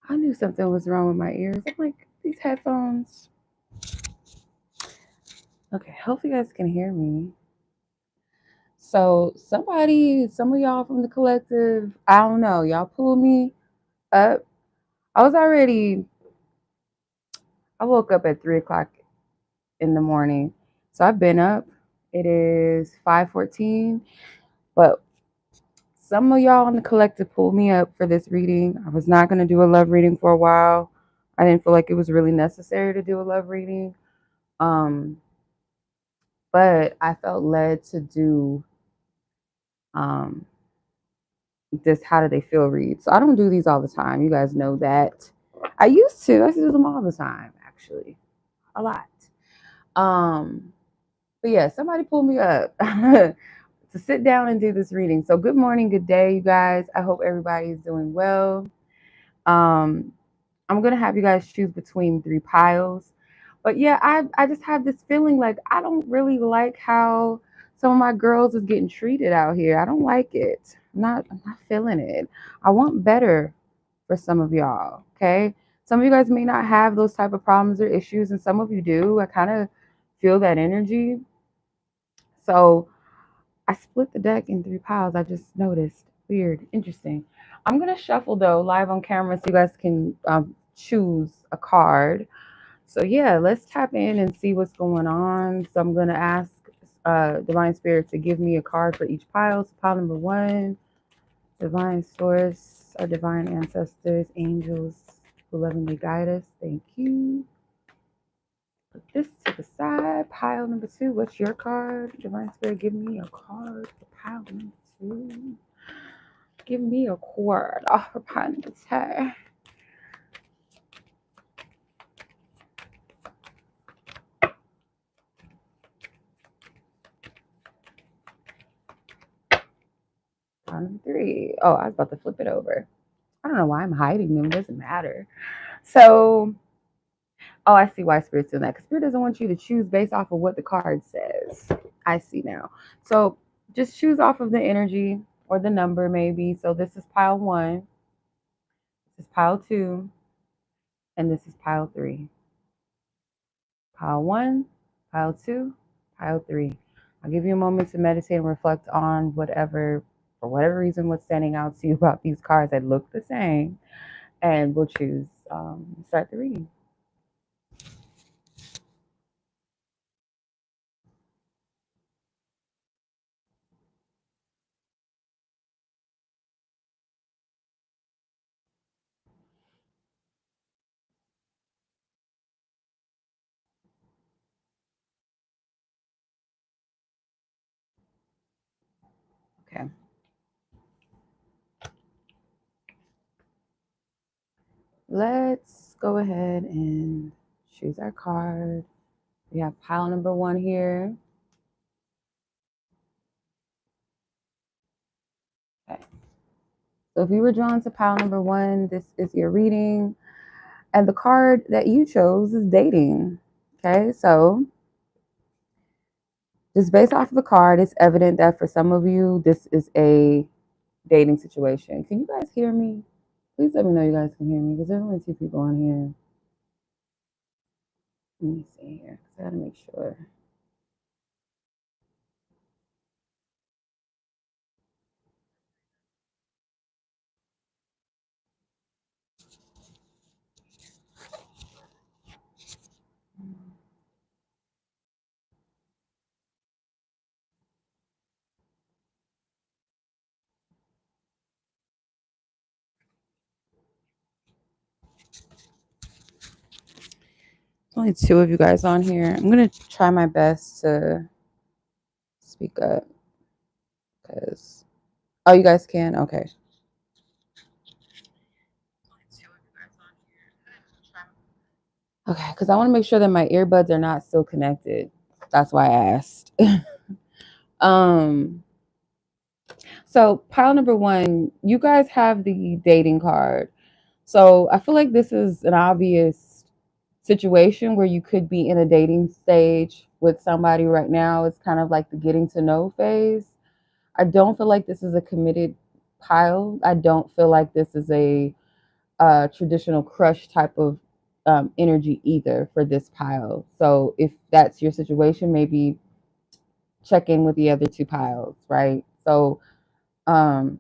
I knew something was wrong with my ears. I'm like, these headphones. Okay, hopefully you guys can hear me. So some of y'all from the collective, I don't know, y'all pulled me up. I woke up at 3 o'clock in the morning. So I've been up. It is 5:14, but some of y'all in the collective pulled me up for this reading. I was not going to do a love reading for a while. I didn't feel like it was really necessary to do a love reading. But I felt led to do this how do they feel read. So I don't do these all the time. You guys know that. I used to do them all the time, actually. A lot. But yeah, somebody pulled me up to sit down and do this reading. So good morning, good day, you guys. I hope everybody is doing well. I'm gonna have you guys choose between 3 piles. But yeah, I just have this feeling like I don't really like how some of my girls is getting treated out here. I don't like it. I'm not feeling it. I want better for some of y'all. Okay. Some of you guys may not have those type of problems or issues, and some of you do. I kind of feel that energy. So I split the deck in 3 piles. I just noticed. Weird. Interesting. I'm going to shuffle, though, live on camera so you guys can choose a card. So, yeah, let's tap in and see what's going on. So I'm going to ask Divine Spirit to give me a card for each pile. So pile number 1, Divine Source, our Divine Ancestors, Angels who lovingly guide us. Thank you. Put this to the side. Pile number 2. What's your card? Divine Spirit, give me a card for pile number 2. Give me a card for pile number 2. Pile number 3. Oh, I was about to flip it over. I don't know why I'm hiding them. It doesn't matter. So, oh, I see why Spirit's doing that. Because Spirit doesn't want you to choose based off of what the card says. I see now. So just choose off of the energy or the number maybe. So this is pile 1. This is pile 2. And this is pile 3. Pile 1, pile 2, pile 3. I'll give you a moment to meditate and reflect on whatever, for whatever reason, what's standing out to you about these cards that look the same. And we'll choose, start the reading. Okay. Let's go ahead and choose our card. We have pile number 1 here. Okay. So if you were drawn to pile number 1, this is your reading. And the card that you chose is dating. Okay, so just based off of the card, it's evident that for some of you, this is a dating situation. Can you guys hear me? Please let me know you guys can hear me because there's only 2 people on here. Let me see here. I gotta make sure. Only 2 of you guys on here. I'm gonna try my best to speak up because oh, you guys can? Okay. Okay, because I want to make sure that my earbuds are not still connected. That's why I asked. um so pile number 1, you guys have the dating card. So I feel like this is an obvious situation where you could be in a dating stage with somebody right now. It's kind of like the getting to know phase. I don't feel like this is a committed pile. I don't feel like this is a traditional crush type of energy either for this pile. So if that's your situation, maybe check in with the other two piles, right? So um,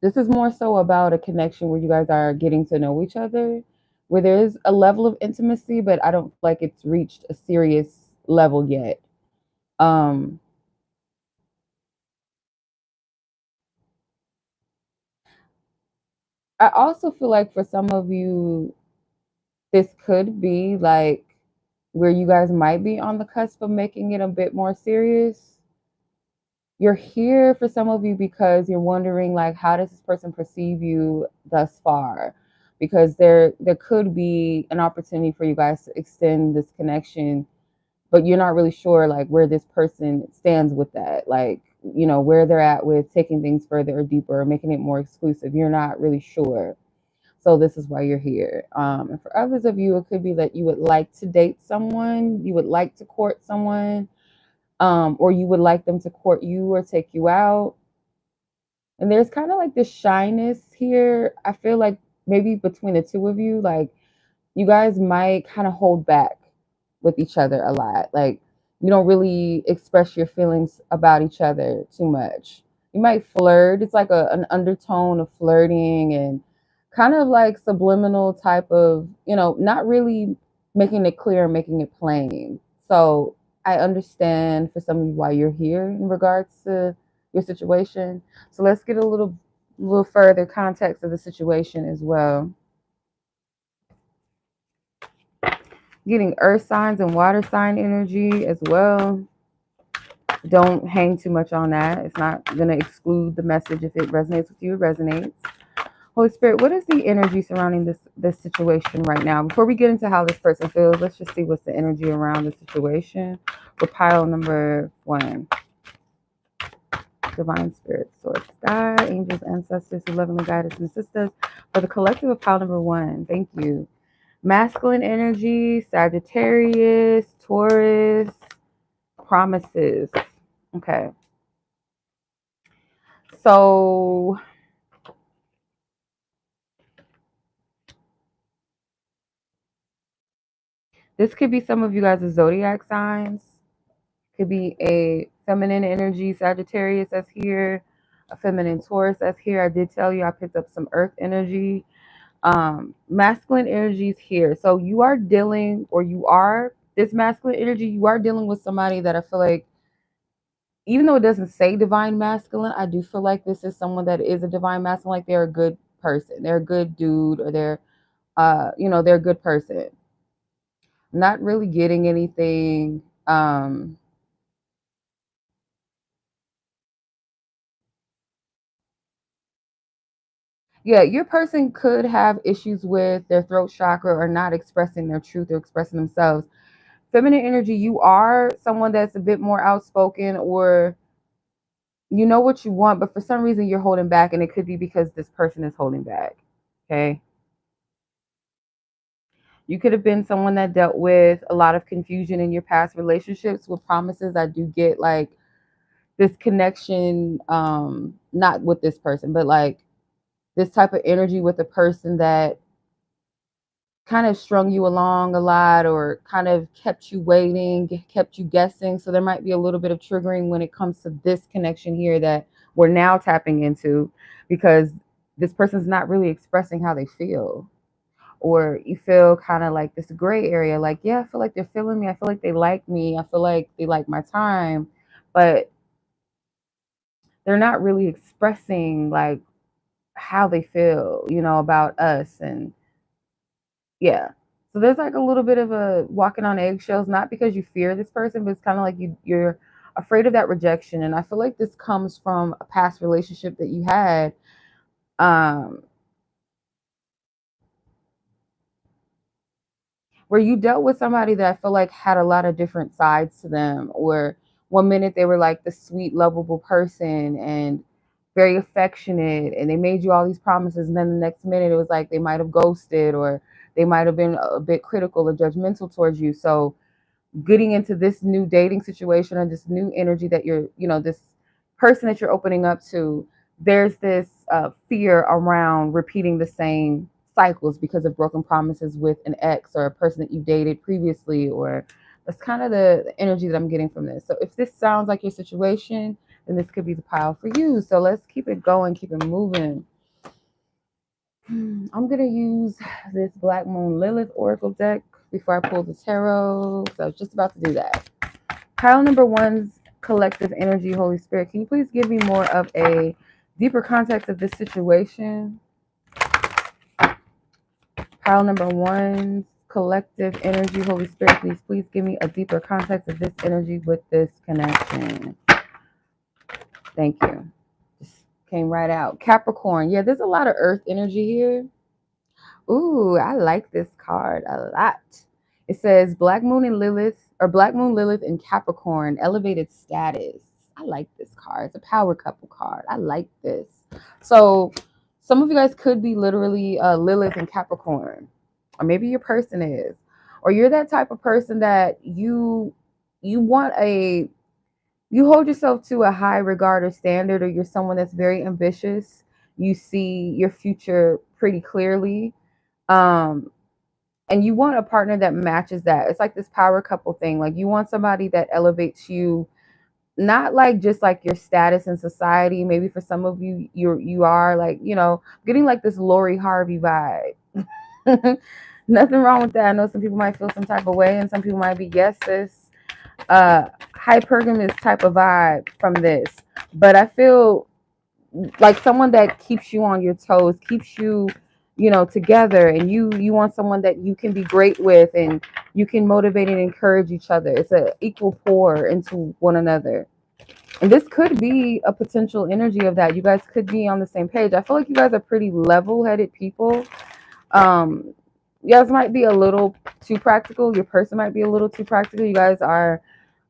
this is more so about a connection where you guys are getting to know each other, where there's a level of intimacy, but I don't feel like it's reached a serious level yet. Um, I also feel like for some of you, this could be like where you guys might be on the cusp of making it a bit more serious. You're here for some of you because you're wondering like, how does this person perceive you thus far? Because there could be an opportunity for you guys to extend this connection, but you're not really sure like where this person stands with that, like, you know, where they're at with taking things further or deeper or making it more exclusive. You're not really sure. So this is why you're here. And for others of you, it could be that you would like to date someone, you would like to court someone, or you would like them to court you or take you out. And there's kind of like this shyness here. I feel like maybe between the two of you, like you guys might kind of hold back with each other a lot. Like you don't really express your feelings about each other too much. You might flirt. It's like an undertone of flirting and kind of like subliminal type of, you know, not really making it clear, making it plain. So I understand for some of you why you're here in regards to your situation. So let's get a little further context of the situation as well. Getting earth signs and water sign energy as well. Don't hang too much on that. It's not going to exclude the message. If it resonates with you, it resonates. Holy Spirit, what is the energy surrounding this situation right now? Before we get into how this person feels, let's just see what's the energy around the situation for pile number 1. Divine Spirit, Source, God, angels, ancestors who lovingly guide us and assist us. For the collective of pile number 1, thank you. Masculine energy, Sagittarius, Taurus, promises. Okay. So this could be some of you guys' zodiac signs. Could be a feminine energy, Sagittarius that's here, a feminine Taurus that's here. I did tell you I picked up some earth energy. Masculine energies here. So you are dealing, or you are this masculine energy, you are dealing with somebody that I feel like, even though it doesn't say divine masculine, I do feel like this is someone that is a divine masculine, like they're a good person, they're a good dude, or they're you know, they're a good person. Not really getting anything. Yeah, your person could have issues with their throat chakra or not expressing their truth or expressing themselves. Feminine energy, you are someone that's a bit more outspoken, or you know what you want, but for some reason you're holding back, and it could be because this person is holding back. Okay. You could have been someone that dealt with a lot of confusion in your past relationships with promises. I do get like this connection, not with this person, but like this type of energy with a person that kind of strung you along a lot, or kind of kept you waiting, kept you guessing. So there might be a little bit of triggering when it comes to this connection here that we're now tapping into, because this person's not really expressing how they feel. Or you feel kind of like this gray area, like, yeah, I feel like they're feeling me. I feel like they like me. I feel like they like my time. But they're not really expressing like how they feel, you know, about us. And yeah. So there's like a little bit of a walking on eggshells, not because you fear this person, but it's kind of like you're afraid of that rejection. And I feel like this comes from a past relationship that you had. Um, where you dealt with somebody that I feel like had a lot of different sides to them, or one minute they were like the sweet, lovable person and very affectionate, and they made you all these promises, and then the next minute it was like they might have ghosted, or they might have been a bit critical or judgmental towards you. So getting into this new dating situation or this new energy that you're, you know, this person that you're opening up to, there's this fear around repeating the same cycles because of broken promises with an ex or a person that you dated previously, or that's kind of the energy that I'm getting from this. So if this sounds like your situation, then this could be the pile for you. So let's keep it going, keep it moving. I'm going to use this Black Moon Lilith Oracle deck before I pull the tarot. So I was just about to do that. Pile number one's collective energy. Holy Spirit, can you please give me more of a deeper context of this situation? Pile number one's collective energy. Holy Spirit, please give me a deeper context of this energy with this connection. Thank you. Just came right out. Capricorn. Yeah, there's a lot of earth energy here. Ooh, I like this card a lot. It says Black Moon and Lilith, or Black Moon Lilith and Capricorn, elevated status. I like this card. It's a power couple card. I like this. So some of you guys could be literally Lilith and Capricorn, or maybe your person is, or you're that type of person that you want a, you hold yourself to a high regard or standard, or you're someone that's very ambitious. You see your future pretty clearly. And you want a partner that matches that. It's like this power couple thing. Like you want somebody that elevates you, not like just like your status in society. Maybe for some of you, you are like, you know, getting like this Lori Harvey vibe. Nothing wrong with that. I know some people might feel some type of way, and some people might be, yes, sis, hypergamous type of vibe from this. But I feel like someone that keeps you on your toes, keeps you, you know, together, and you want someone that you can be great with, and you can motivate and encourage each other. It's an equal pour into one another. And this could be a potential energy of that. You guys could be on the same page. I feel like you guys are pretty level-headed people. You guys might be a little too practical. Your person might be a little too practical. You guys are,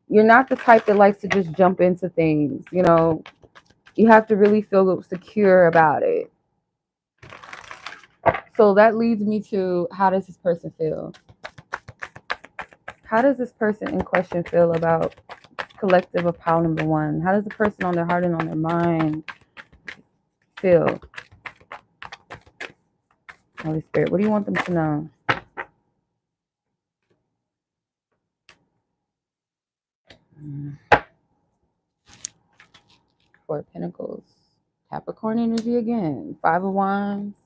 you're not the type that likes to just jump into things. You know, you have to really feel secure about it. So that leads me to, how does this person feel? How does this person in question feel about collective of pile number one? How does the person on their heart and on their mind feel? Holy Spirit, what do you want them to know? Four of Pentacles, Capricorn energy again, Five of Wands,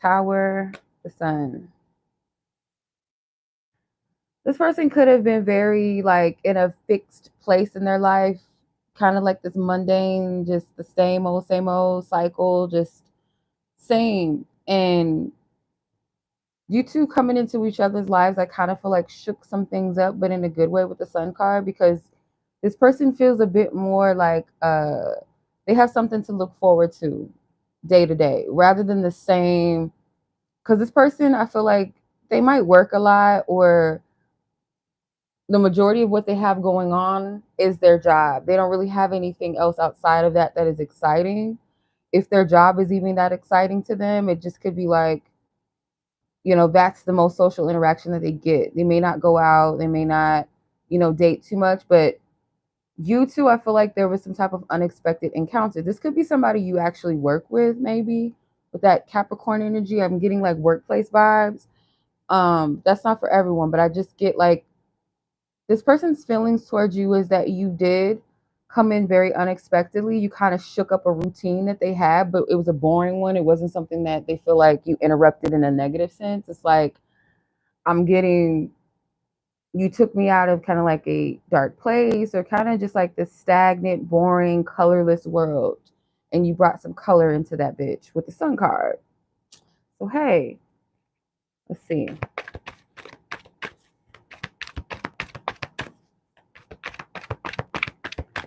Tower, the Sun. This person could have been very like in a fixed place in their life, kind of like this mundane, just the same old cycle, just same. And you two coming into each other's lives, I kind of feel like shook some things up, but in a good way with the Sun card, because this person feels a bit more like they have something to look forward to day to day, rather than the same. Because this person, I feel like they might work a lot, or the majority of what they have going on is their job. They don't really have anything else outside of that that is exciting. If their job is even that exciting to them, it just could be like, you know, that's the most social interaction that they get. They may not go out, they may not, you know, date too much, but you two, I feel like there was some type of unexpected encounter. This could be somebody you actually work with, maybe with that Capricorn energy. I'm getting like workplace vibes. That's not for everyone, but I just get like, this person's feelings towards you is that you did come in very unexpectedly. You kind of shook up a routine that they had, but it was a boring one. It wasn't something that they feel like you interrupted in a negative sense. It's like, I'm getting, you took me out of kind of like a dark place, or kind of just like this stagnant, boring, colorless world. And you brought some color into that bitch with the Sun card. So, hey, let's see.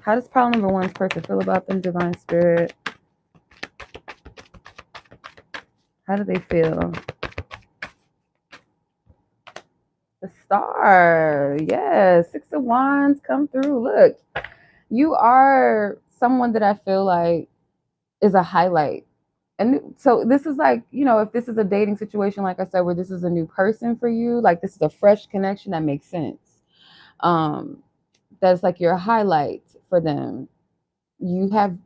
How does pile number one's person feel about them, Divine Spirit? How do they feel? The Star. Yes. Six of Wands come through. Look, you are someone that I feel like is a highlight. And so this is like, you know, if this is a dating situation, like I said, where this is a new person for you, like this is a fresh connection, that makes sense. That's like your highlight for them. You have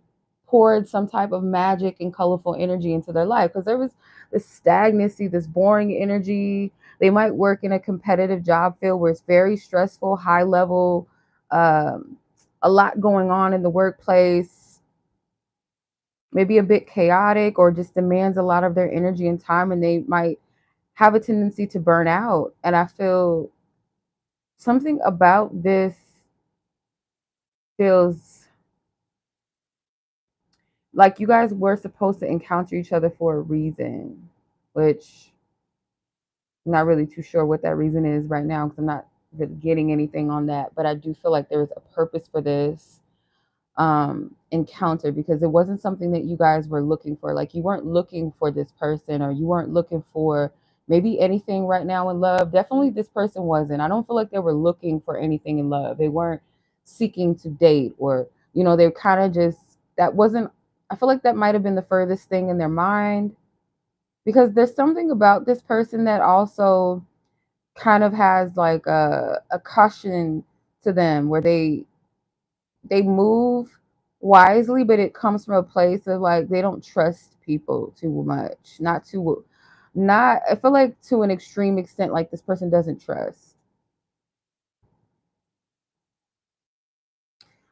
poured some type of magic and colorful energy into their life, because there was this stagnancy, this boring energy. They might work in a competitive job field where it's very stressful, high level, um, a lot going on in the workplace, maybe a bit chaotic, or just demands a lot of their energy and time, and they might have a tendency to burn out. And I feel something about this feels like you guys were supposed to encounter each other for a reason, which I'm not really too sure what that reason is right now, because I'm not really getting anything on that. But I do feel like there is a purpose for this encounter, because it wasn't something that you guys were looking for. Like, you weren't looking for this person, or you weren't looking for maybe anything right now in love. Definitely this person wasn't. I don't feel like they were looking for anything in love. They weren't seeking to date, or they kind of just, that wasn't, I feel like that might have been the furthest thing in their mind, because there's something about this person that also kind of has like a caution to them, where they move wisely, but it comes from a place of like they don't trust people too much. Not I feel like to an extreme extent, like this person doesn't trust.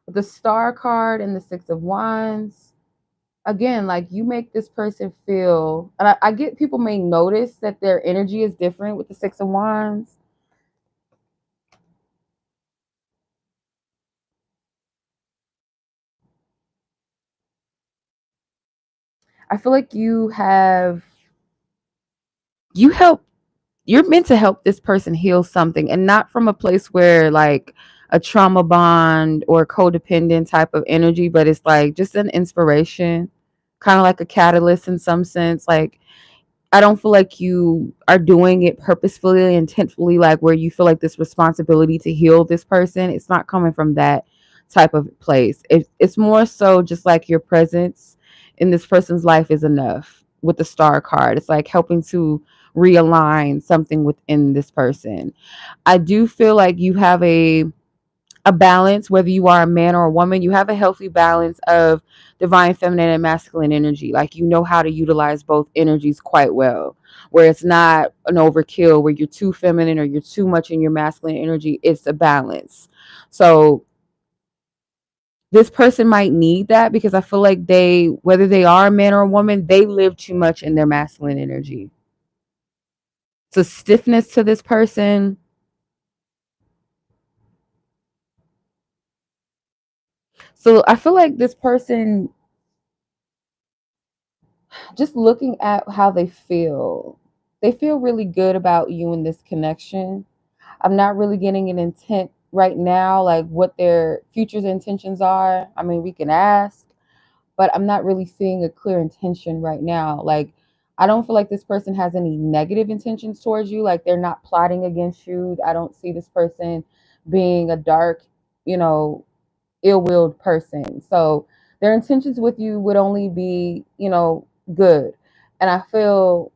With the Star card and the Six of Wands, again, like, you make this person feel, and I get people may notice that their energy is different with the Six of Wands. I feel like you help you're meant to help this person heal something, and not from a place where like a trauma bond or codependent type of energy, but it's like just an inspiration, kind of like a catalyst in some sense. Like, I don't feel like you are doing it purposefully, intentfully, like where you feel like this responsibility to heal this person. It's not coming from that type of place. It's more so just like your presence in this person's life is enough. With the Star card, it's like helping to realign something within this person. I do feel like you have a balance, whether you are a man or a woman. You have a healthy balance of divine feminine and masculine energy. Like, you know how to utilize both energies quite well, where it's not an overkill where you're too feminine or you're too much in your masculine energy. It's a balance. So this person might need that, because I feel like whether they are a man or a woman, they live too much in their masculine energy. It's a stiffness to this person. So I feel like this person, just looking at how they feel really good about you in this connection. I'm not really getting an intent right now, like what their future's intentions are. I mean, we can ask, but I'm not really seeing a clear intention right now. Like, I don't feel like this person has any negative intentions towards you. Like, they're not plotting against you. I don't see this person being a dark, you know, ill-willed person. So their intentions with you would only be, good. And I feel,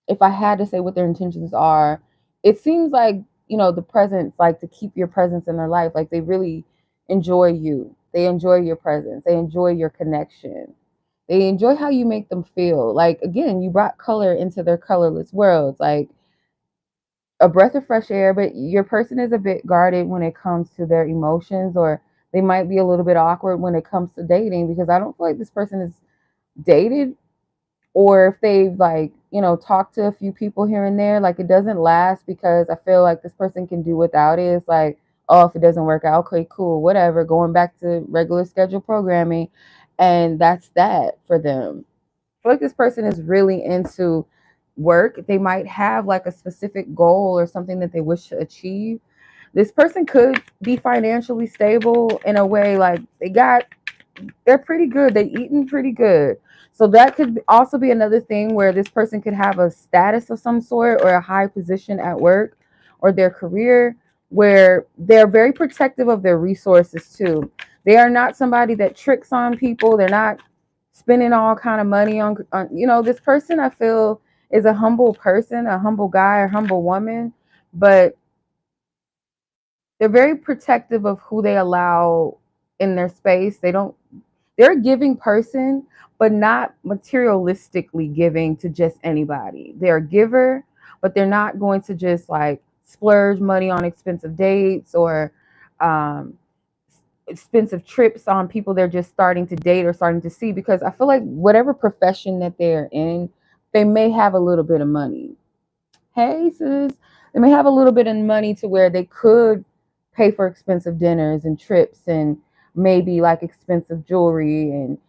if I had to say what their intentions are, it seems like, the presence, like to keep your presence in their life. Like, they really enjoy you. They enjoy your presence. They enjoy your connection. They enjoy how you make them feel. Like, again, you brought color into their colorless worlds. Like, a breath of fresh air, but your person is a bit guarded when it comes to their emotions, or they might be a little bit awkward when it comes to dating, because I don't feel like this person is dated, or if they've like, talked to a few people here and there, like, it doesn't last, because I feel like this person can do without it. It's like, oh, if it doesn't work out, okay, cool, whatever, going back to regular schedule programming, and that's that for them. I feel like this person is really into work. They might have like a specific goal or something that they wish to achieve. This person could be financially stable in a way, like they're pretty good. They eating pretty good. So that could also be another thing where this person could have a status of some sort, or a high position at work or their career, where they're very protective of their resources too. They are not somebody that tricks on people. They're not spending all kind of money on this person, I feel, is a humble person, a humble guy or humble woman, but they're very protective of who they allow in their space. They don't They're a giving person, but not materialistically giving to just anybody. They're a giver, but they're not going to just like splurge money on expensive dates or um, expensive trips on people they're just starting to date or starting to see, because I feel like whatever profession that they're in, they may have a little bit of money. Hey, sis. They may have a little bit of money to where they could pay for expensive dinners and trips and maybe like expensive jewelry and,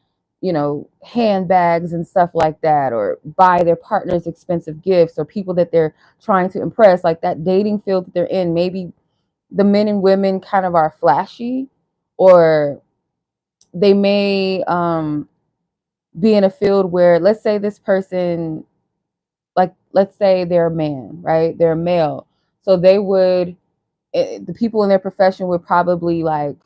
handbags and stuff like that, or buy their partners expensive gifts, or people that they're trying to impress, like that dating field that they're in. Maybe the men and women kind of are flashy, or they may be in a field where, let's say this person, like, let's say they're a man, right? They're a male. So they would, the people in their profession would probably like,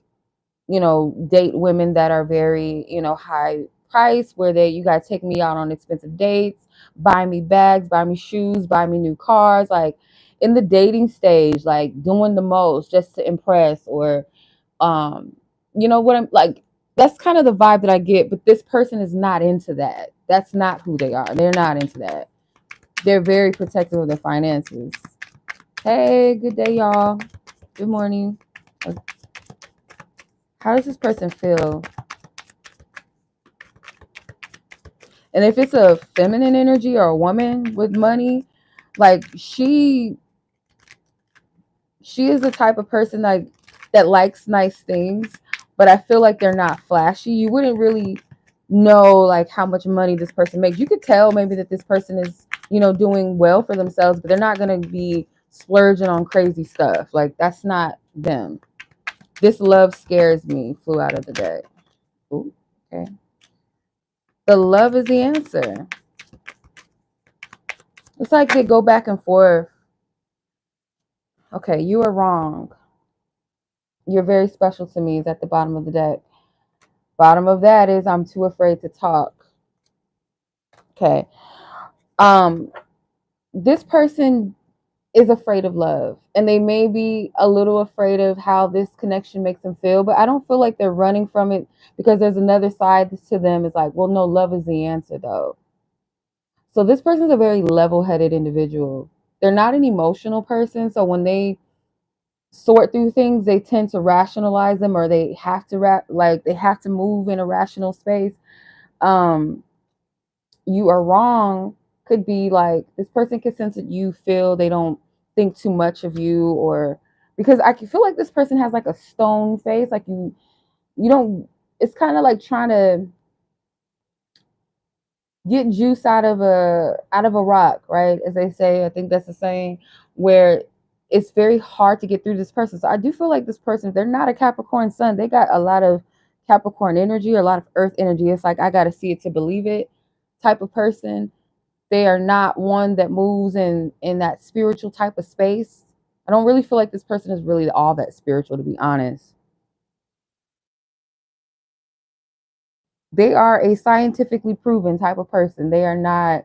date women that are very, high price, where you guys take me out on expensive dates, buy me bags, buy me shoes, buy me new cars, like in the dating stage, like doing the most just to impress, or, what I'm like, that's kind of the vibe that I get, but this person is not into that. That's not who they are. They're not into that. They're very protective of their finances. Hey, good day, y'all. Good morning. How does this person feel? And if it's a feminine energy or a woman with money, like she is the type of person that likes nice things, but I feel like they're not flashy. You wouldn't really know like how much money this person makes. You could tell maybe that this person is, doing well for themselves, but they're not going to be splurging on crazy stuff. Like that's not them. This love scares me. Flew out of the deck. Ooh, okay. The love is the answer. It's like they go back and forth. Okay, you are wrong. You're very special to me is at the bottom of the deck. Bottom of that is I'm too afraid to talk. Okay. This person is afraid of love, and they may be a little afraid of how this connection makes them feel, but I don't feel like they're running from it, because there's another side to them. It's like, well, no, love is the answer though. So this person's a very level-headed individual. They're not an emotional person, so when they sort through things, they tend to rationalize them, or they have to they have to move in a rational space. Um, you are wrong could be like this person can sense that you feel they don't think too much of you, or because I can feel like this person has like a stone face, like you don't. It's kind of like trying to get juice out of a rock, right? As they say, I think that's the saying, where it's very hard to get through this person. So I do feel like this person, if they're not a Capricorn sun, they got a lot of Capricorn energy, or a lot of earth energy. It's like I gotta see it to believe it type of person. They are not one that moves in that spiritual type of space. I don't really feel like this person is really all that spiritual, to be honest. They are a scientifically proven type of person. They are not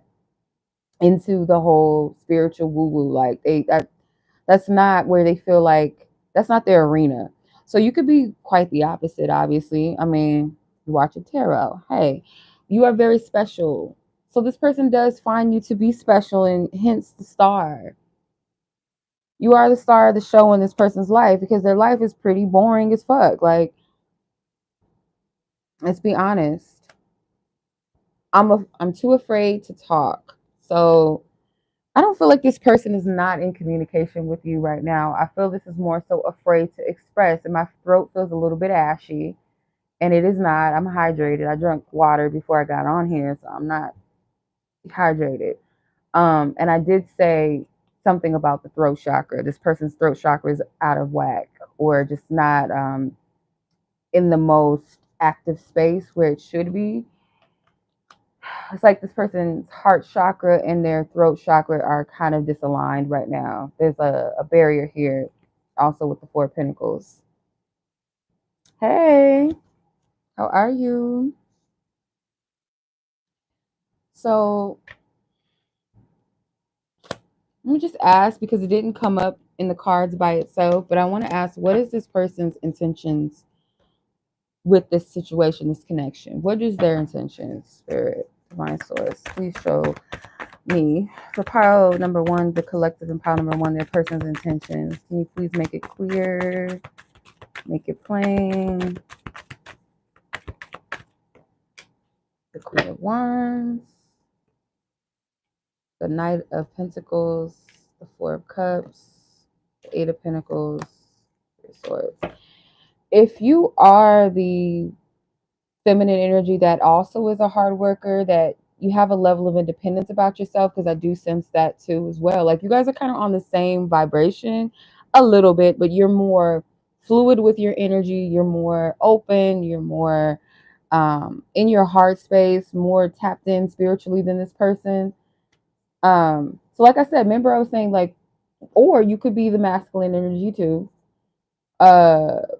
into the whole spiritual woo woo. Like that's not where they feel like, that's not their arena. So you could be quite the opposite, obviously. I mean, you watch a tarot. Hey, you are very special. So this person does find you to be special, and hence the star. You are the star of the show in this person's life, because their life is pretty boring as fuck. Like, let's be honest. I'm too afraid to talk. So I don't feel like this person is not in communication with you right now. I feel this is more so afraid to express, and my throat feels a little bit ashy, and it is not. I'm hydrated. I drank water before I got on here, so I'm not hydrated. And I did say something about the throat chakra. This person's throat chakra is out of whack, or just not in the most active space where it should be. It's like this person's heart chakra and their throat chakra are kind of disaligned right now. There's a barrier here, also with the Four of Pentacles. Hey, how are you? So let me just ask, because it didn't come up in the cards by itself, but I want to ask, what is this person's intentions with this situation, this connection? What is their intention? Spirit, divine source, please show me for pile number one, the collective, and pile number one, their person's intentions. Can you please make it clear, make it plain? The Queen of Wands, the Knight of Pentacles, the Four of Cups, the Eight of Pentacles, Three of Swords. If you are the feminine energy that also is a hard worker, that you have a level of independence about yourself, because I do sense that too as well. Like you guys are kind of on the same vibration a little bit, but you're more fluid with your energy. You're more open. You're more in your heart space, more tapped in spiritually than this person. So like I said, remember I was saying like, or you could be the masculine energy too,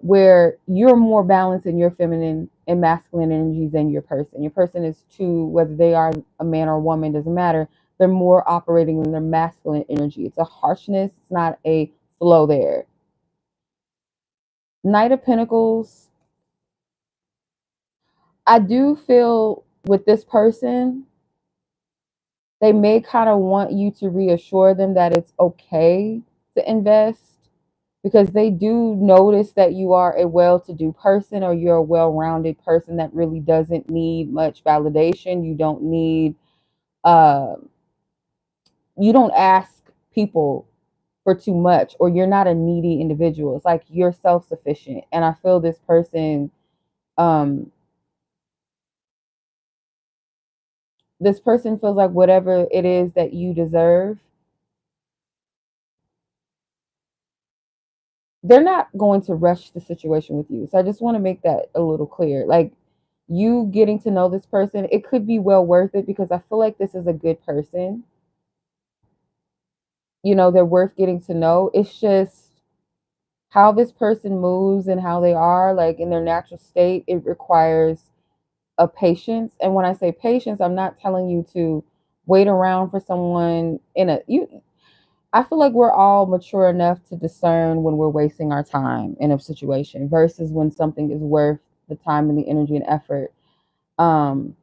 where you're more balanced in your feminine and masculine energies than your person. Your person is too, whether they are a man or a woman, doesn't matter. They're more operating in their masculine energy. It's a harshness, it's not a flow there. Knight of Pentacles. I do feel with this person, they may kind of want you to reassure them that it's okay to invest, because they do notice that you are a well-to-do person, or you're a well-rounded person that really doesn't need much validation. You don't need, you don't ask people for too much, or you're not a needy individual. It's like you're self-sufficient. And I feel this person, feels like whatever it is that you deserve, they're not going to rush the situation with you. So I just want to make that a little clear. Like you getting to know this person, it could be well worth it, because I feel like this is a good person. You know, they're worth getting to know. It's just how this person moves and how they are, like in their natural state, it requires a patience. And when I say patience, I'm not telling you to wait around for someone I feel like we're all mature enough to discern when we're wasting our time in a situation versus when something is worth the time and the energy and effort. And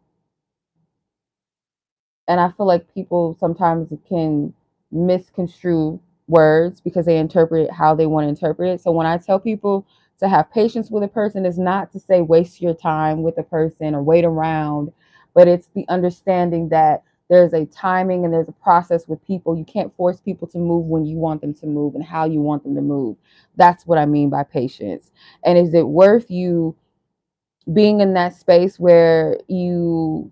I feel like people sometimes can misconstrue words because they interpret it how they want to interpret it. So when I tell people to have patience with a person, is not to say waste your time with a person or wait around, but it's the understanding that there's a timing and there's a process with people. You can't force people to move when you want them to move and how you want them to move. That's what I mean by patience. And is it worth you being in that space where you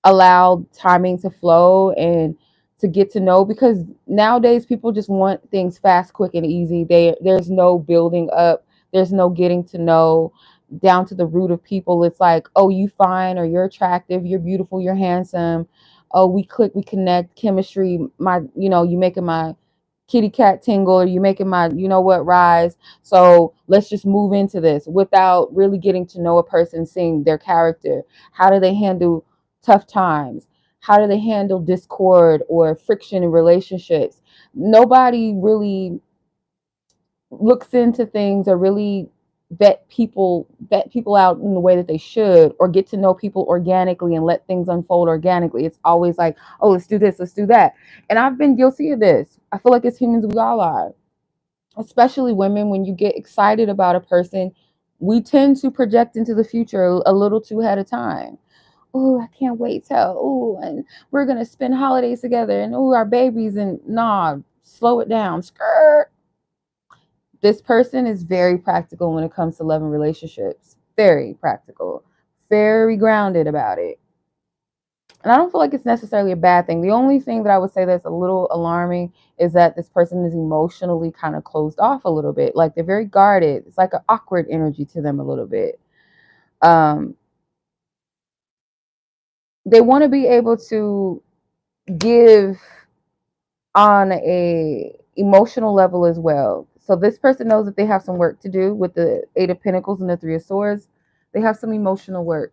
allow timing to flow and to get to know? Because nowadays people just want things fast, quick, and easy. There's no building up, there's no getting to know down to the root of people. It's like, oh, you fine, or you're attractive, you're beautiful, you're handsome, oh, we click, we connect, chemistry, my, you making my kitty cat tingle, or you making my rise, so let's just move into this, without really getting to know a person, seeing their character. How do they handle tough times? How do they handle discord or friction in relationships? Nobody really looks into things or really vet people out in the way that they should, or get to know people organically and let things unfold organically. It's always like, oh, let's do this, let's do that. And I've been guilty of this. I feel like as humans we all are, especially women. When you get excited about a person, we tend to project into the future a little too ahead of time. Oh, I can't wait till, oh, and we're gonna spend holidays together, and oh, our babies, and nah, slow it down, skirt. This person is very practical when it comes to love and relationships. Very practical, very grounded about it. And I don't feel like it's necessarily a bad thing. The only thing that I would say that's a little alarming is that this person is emotionally kind of closed off a little bit. Like they're very guarded. It's like an awkward energy to them a little bit. They want to be able to give on a emotional level as well. So this person knows that they have some work to do with the Eight of Pentacles and the Three of Swords. They have some emotional work.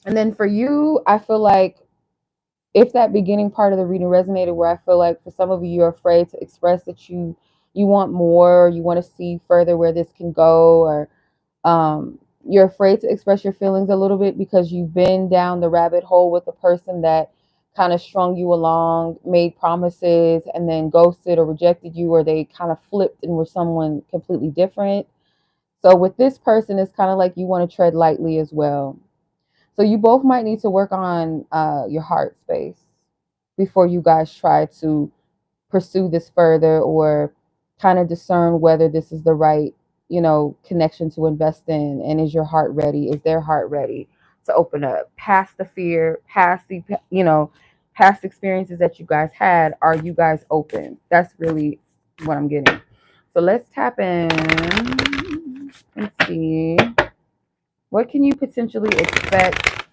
And then for you, I feel like if that beginning part of the reading resonated, where I feel like for some of you, you're afraid to express that you want more, or you want to see further where this can go, or You're afraid to express your feelings a little bit because you've been down the rabbit hole with a person that kind of strung you along, made promises, and then ghosted or rejected you, or they kind of flipped and were someone completely different. So with this person, it's kind of like you want to tread lightly as well. So you both might need to work on your heart space before you guys try to pursue this further, or kind of discern whether this is the right, connection to invest in. And is your heart ready? Is their heart ready to open up past the fear, past the, past experiences that you guys had? Are you guys open? That's really what I'm getting. So let's tap in and see, what can you potentially expect?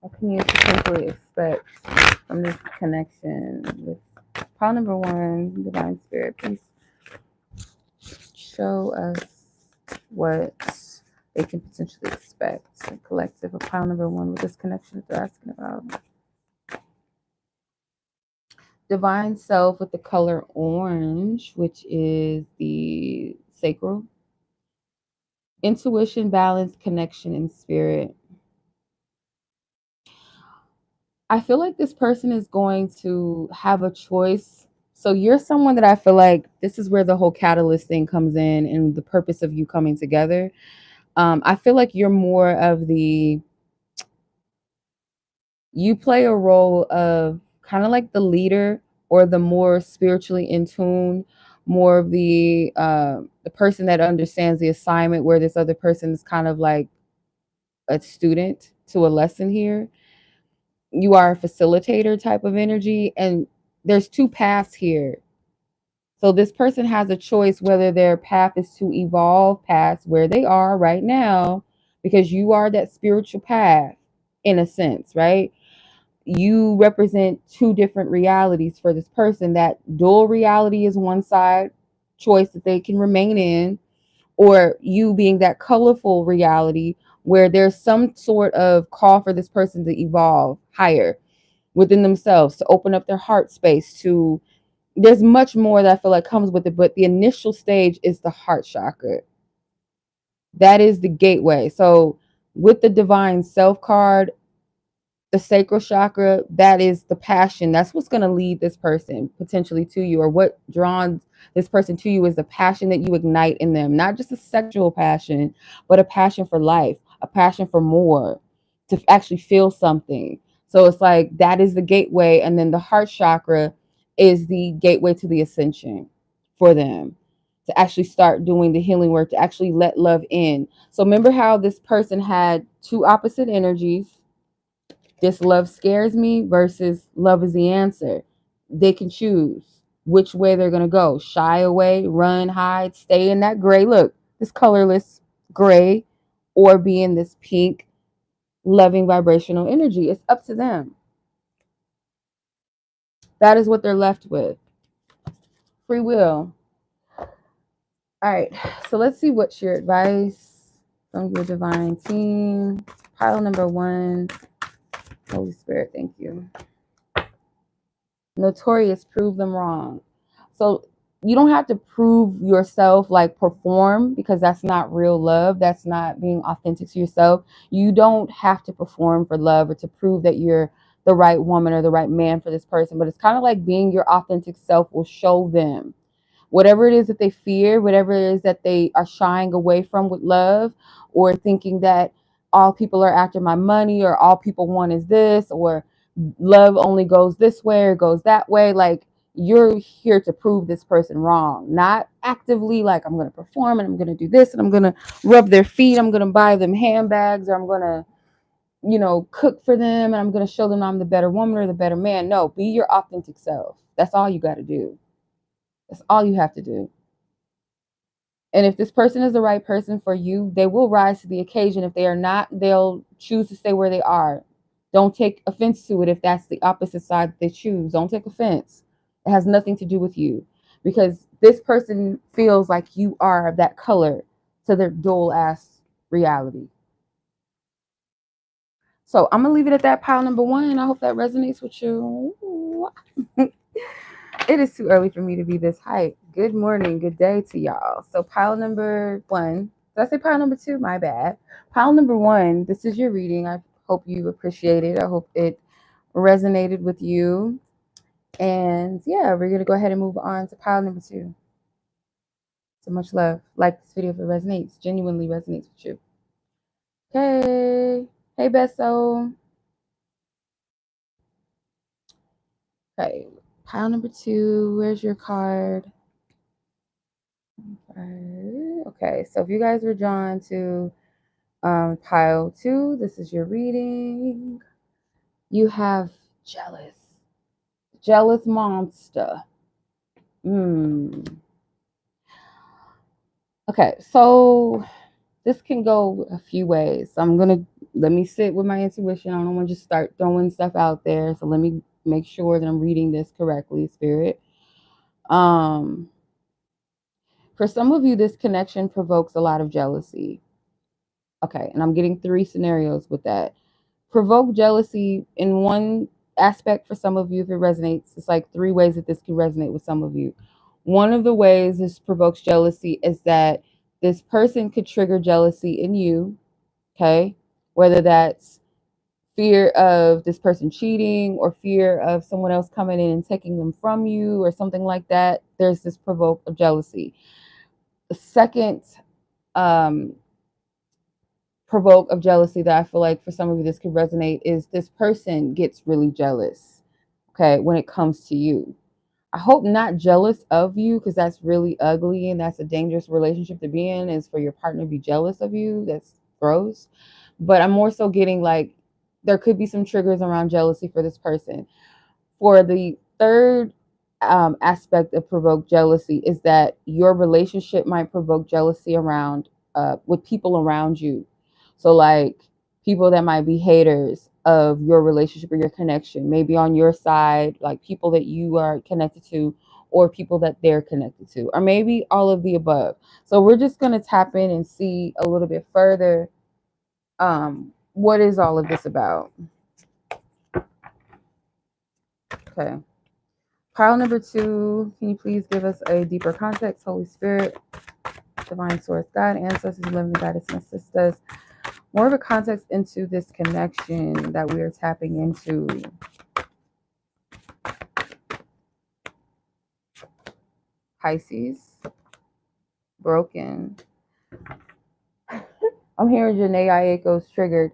What can you potentially expect from this connection with pile number one, Divine Spirit? Please show us what they can potentially expect. A collective of pile number one with this connection that they're asking about. Divine Self with the color orange, which is the sacral. Intuition, balance, connection, and spirit. I feel like this person is going to have a choice. So you're someone that I feel like this is where the whole catalyst thing comes in and the purpose of you coming together. I feel like you're more of you play a role of kind of like the leader, or the more spiritually in tune, more of the person that understands the assignment, where this other person is kind of like a student to a lesson here. You are a facilitator type of energy, and there's two paths here. So this person has a choice whether their path is to evolve past where they are right now, because you are that spiritual path in a sense, right? You represent two different realities for this person. That dual reality is one side choice that they can remain in, or you being that colorful reality where there's some sort of call for this person to evolve higher within themselves, to open up their heart space, to, there's much more that I feel like comes with it, but the initial stage is the heart chakra. That is the gateway. So with the Divine Self card, the sacral chakra, that is the passion. That's what's going to lead this person potentially to you, or what drawn this person to you is the passion that you ignite in them. Not just a sexual passion, but a passion for life, a passion for more, to actually feel something. So it's like that is the gateway. And then the heart chakra is the gateway to the ascension for them, to actually start doing the healing work, to actually let love in. So remember how this person had two opposite energies. This love scares me versus love is the answer. They can choose which way they're going to go. Shy away, run, hide, stay in that gray. Look, this colorless gray, or be in this pink, loving vibrational energy. It's up to them. That is what they're left with. Free will. All right. So let's see what's your advice from your divine team. Pile number one. Holy Spirit, thank you. Notorious, prove them wrong. So you don't have to prove yourself, like perform, because that's not real love. That's not being authentic to yourself. You don't have to perform for love or to prove that you're the right woman or the right man for this person. But it's kind of like being your authentic self will show them whatever it is that they fear, whatever it is that they are shying away from with love, or thinking that all people are after my money, or all people want is this, or love only goes this way or goes that way. Like, you're here to prove this person wrong, not actively like, I'm going to perform and I'm going to do this and I'm going to rub their feet, I'm going to buy them handbags, or I'm going to, cook for them, and I'm going to show them I'm the better woman or the better man. No, be your authentic self. That's all you got to do. That's all you have to do. And if this person is the right person for you, they will rise to the occasion. If they are not, they'll choose to stay where they are. Don't take offense to it if that's the opposite side that they choose. Don't take offense. It has nothing to do with you, because this person feels like you are that color to their dual ass reality. So I'm going to leave it at that, pile number one. I hope that resonates with you. It is too early for me to be this hype. Good morning, good day to y'all. So pile number 1. Did I say pile number 2? My bad. Pile number 1, this is your reading. I hope you appreciate it. I hope it resonated with you. And yeah, we're going to go ahead and move on to pile number 2. So much love. Like this video if it resonates, genuinely resonates with you. Okay. Hey, Besso. Okay. Pile number 2. Where's your card? Okay. So if you guys were drawn to pile 2, this is your reading. You have jealous. Jealous monster. Okay. So this can go a few ways. Let me sit with my intuition. I don't want to just start throwing stuff out there. So let me make sure that I'm reading this correctly, Spirit. For some of you, this connection provokes a lot of jealousy. Okay, and I'm getting 3 scenarios with that. Provoke jealousy in one aspect for some of you, if it resonates. It's like 3 ways that this can resonate with some of you. One of the ways this provokes jealousy is that this person could trigger jealousy in you. Okay, whether that's fear of this person cheating or fear of someone else coming in and taking them from you or something like that. There's this provoke of jealousy. The second provoke of jealousy that I feel like for some of you this could resonate is this person gets really jealous, okay, when it comes to you. I hope not jealous of you, because that's really ugly and that's a dangerous relationship to be in, is for your partner to be jealous of you. That's gross. But I'm more so getting like there could be some triggers around jealousy for this person. For the third aspect of provoke jealousy is that your relationship might provoke jealousy around with people around you. So like people that might be haters of your relationship or your connection, maybe on your side, like people that you are connected to or people that they're connected to, or maybe all of the above. So we're just going to tap in and see a little bit further. What is all of this about? Okay. Pile number 2, can you please give us a deeper context? Holy Spirit, Divine Source, God, Ancestors, Living Guidance, and Sisters. More of a context into this connection that we are tapping into. Pisces, broken. I'm hearing Chenoa Aiko's triggered.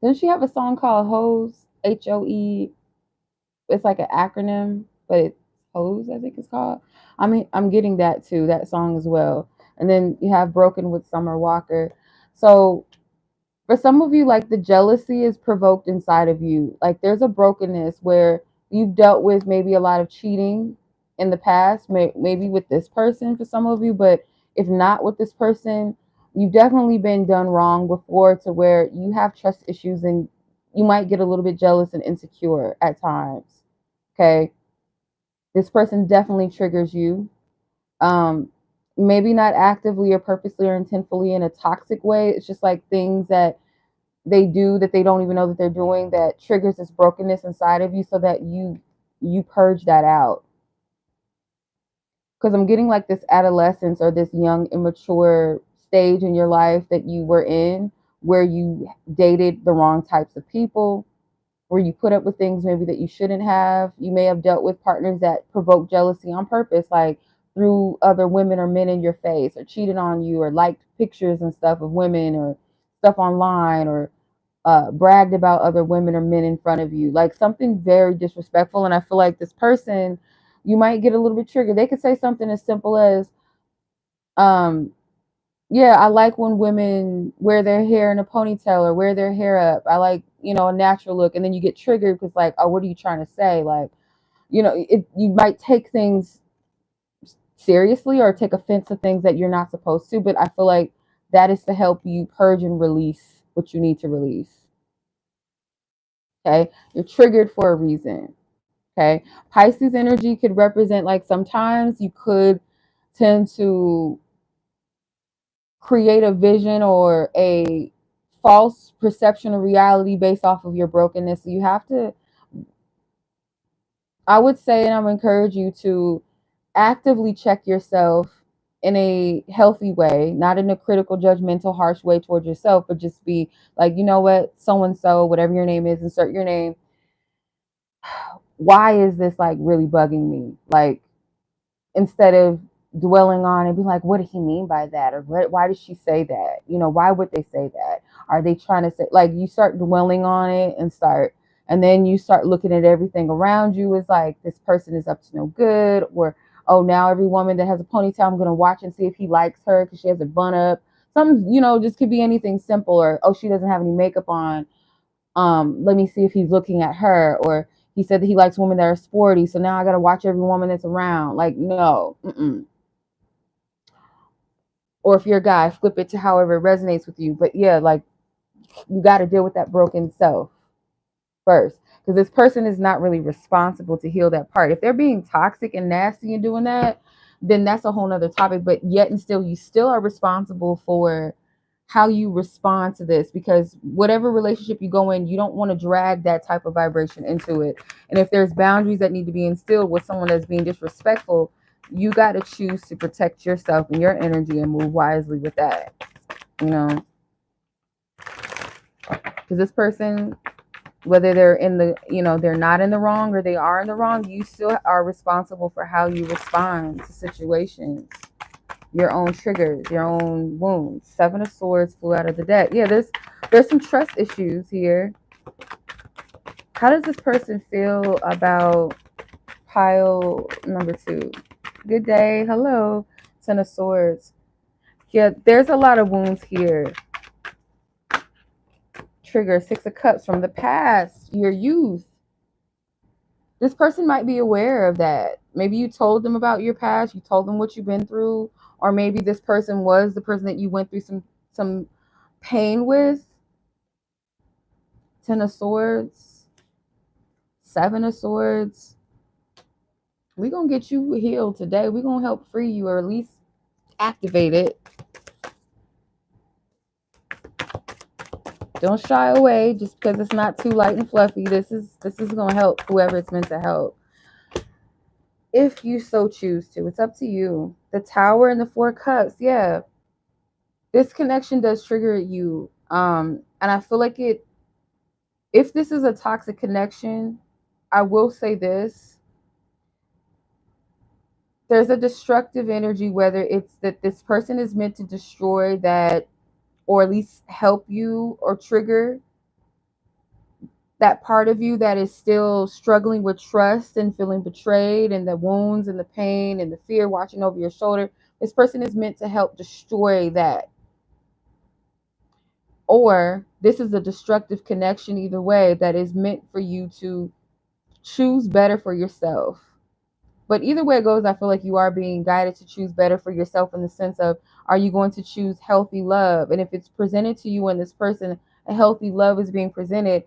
Didn't she have a song called Hose? H-O-E. It's like an acronym, but it's Hose, I think it's called. I'm getting that too, that song as well. And then you have Broken with Summer Walker. So for some of you, like the jealousy is provoked inside of you. Like there's a brokenness where you've dealt with maybe a lot of cheating in the past, maybe with this person for some of you, but if not with this person, you've definitely been done wrong before to where you have trust issues and you might get a little bit jealous and insecure at times. Okay. This person definitely triggers you. Maybe not actively or purposely or intentfully in a toxic way. It's just like things that they do that they don't even know that they're doing that triggers this brokenness inside of you, so that you purge that out. Because I'm getting like this adolescence or this young immature stage in your life that you were in, where you dated the wrong types of people, where you put up with things maybe that you shouldn't have. You may have dealt with partners that provoke jealousy on purpose, like threw other women or men in your face, or cheated on you, or liked pictures and stuff of women or stuff online, or bragged about other women or men in front of you, like something very disrespectful. And I feel like this person, you might get a little bit triggered. They could say something as simple as, yeah, I like when women wear their hair in a ponytail or wear their hair up. I like, a natural look. And then you get triggered because like, oh, what are you trying to say? Like, you might take things seriously or take offense to things that you're not supposed to. But I feel like that is to help you purge and release what you need to release. Okay, you're triggered for a reason. Okay, Pisces energy could represent like sometimes you could tend to create a vision or a false perception of reality based off of your brokenness. So you have to I would say, and I would encourage you to actively check yourself in a healthy way, not in a critical, judgmental, harsh way towards yourself, but just be like, you know what, so and so, whatever your name is, insert your name. Why is this like really bugging me? Like, instead of dwelling on and be like, what did he mean by that? Or why did she say that? You know, why would they say that? Are they trying to say, like, you start dwelling on it and then you start looking at everything around you as like, this person is up to no good, or, oh, now every woman that has a ponytail, I'm going to watch and see if he likes her because she has a bun up. Some, just could be anything simple, or, oh, she doesn't have any makeup on. Let me see if he's looking at her, or he said that he likes women that are sporty, so now I gotta watch every woman that's around. Like, no. Or if you're a guy, flip it to however it resonates with you. But yeah, like, you got to deal with that broken self first, because this person is not really responsible to heal that part. If they're being toxic and nasty and doing that, then that's a whole nother topic. But yet and still, you still are responsible for how you respond to this, because whatever relationship you go in, you don't want to drag that type of vibration into it. And if there's boundaries that need to be instilled with someone that's being disrespectful, you got to choose to protect yourself and your energy and move wisely with that, because this person, whether they're in the, they're not in the wrong or they are in the wrong, you still are responsible for how you respond to situations, your own triggers, your own wounds. 7 of Swords flew out of the deck. Yeah, there's some trust issues here. How does this person feel about pile number 2? Good day. Hello. 10 of Swords. Yeah, there's a lot of wounds here. Trigger 6 of Cups from the past, your youth. This person might be aware of that. Maybe you told them about your past, you told them what you've been through, or maybe this person was the person that you went through some pain with. 10 of Swords, 7 of Swords. We're going to get you healed today. We're going to help free you, or at least activate it. Don't shy away just because it's not too light and fluffy. This is going to help whoever it's meant to help, if you so choose to. It's up to you. The Tower and the 4 Cups. Yeah. This connection does trigger you. And I feel like if this is a toxic connection, I will say this. There's a destructive energy, whether it's that this person is meant to destroy that, or at least help you or trigger that part of you that is still struggling with trust and feeling betrayed, and the wounds and the pain and the fear watching over your shoulder. This person is meant to help destroy that. Or this is a destructive connection, either way, that is meant for you to choose better for yourself. But either way it goes, I feel like you are being guided to choose better for yourself, in the sense of, are you going to choose healthy love? And if it's presented to you and this person, a healthy love is being presented,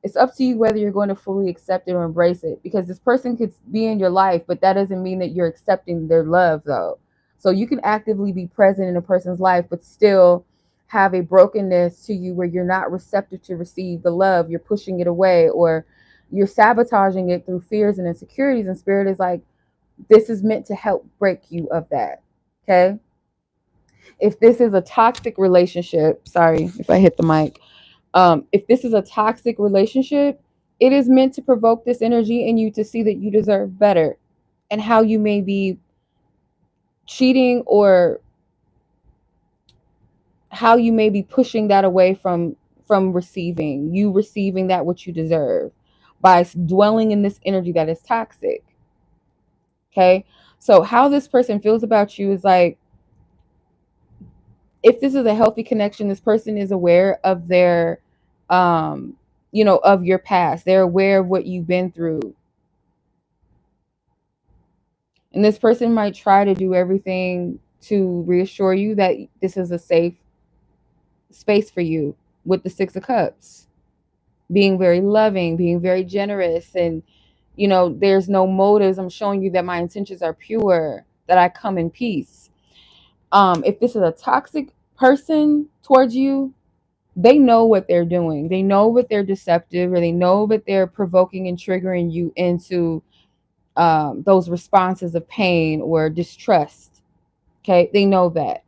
it's up to you whether you're going to fully accept it or embrace it. Because this person could be in your life, but that doesn't mean that you're accepting their love, though. So you can actively be present in a person's life, but still have a brokenness to you where you're not receptive to receive the love. You're pushing it away, or you're sabotaging it through fears and insecurities. And Spirit is like, this is meant to help break you of that. Okay. If this is a toxic relationship, sorry if I hit the mic. If this is a toxic relationship, it is meant to provoke this energy in you to see that you deserve better, and how you may be cheating, or how you may be pushing that away from receiving that which you deserve, by dwelling in this energy that is toxic. Okay. So how this person feels about you is like, if this is a healthy connection, this person is aware of their, of your past. They're aware of what you've been through. And this person might try to do everything to reassure you that this is a safe space for you, with the 6 of Cups. Being very loving, being very generous, and, there's no motives. I'm showing you that my intentions are pure, that I come in peace. If this is a toxic person towards you, they know what they're doing. They know what they're deceptive, or they know that they're provoking and triggering you into those responses of pain or distrust. Okay, they know that.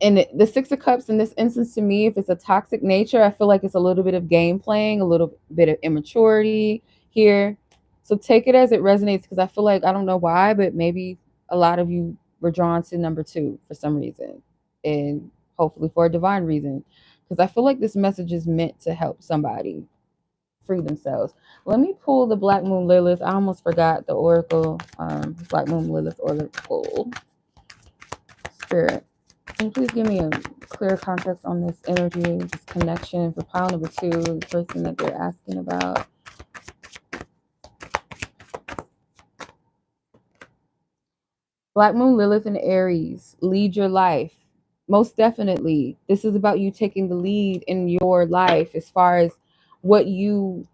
And the Six of Cups in this instance, to me, if it's a toxic nature, I feel like it's a little bit of game playing, a little bit of immaturity here. So take it as it resonates, because I feel like, I don't know why, but maybe a lot of you were drawn to number 2 for some reason, and hopefully for a divine reason, because I feel like this message is meant to help somebody free themselves. Let me pull the Black Moon Lilith. I almost forgot the Oracle, Black Moon Lilith Oracle. Spirit, can you please give me a clear context on this energy, this connection for pile number 2, the person that they're asking about? Black Moon Lilith and Aries, lead your life. Most definitely. This is about you taking the lead in your life as far as what you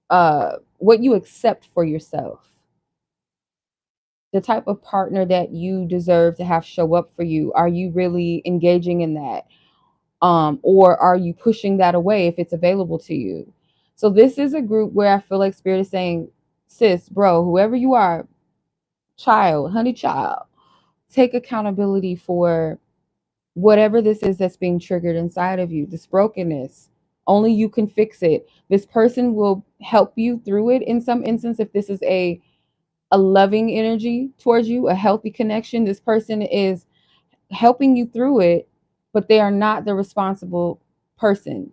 accept for yourself. The type of partner that you deserve to have show up for you. Are you really engaging in that? Or are you pushing that away if it's available to you? So this is a group where I feel like Spirit is saying, sis, bro, whoever you are, child, honey child, take accountability for whatever this is that's being triggered inside of you, this brokenness. Only you can fix it. This person will help you through it in some instance. If this is a loving energy towards you, a healthy connection, this person is helping you through it, but they are not the responsible person.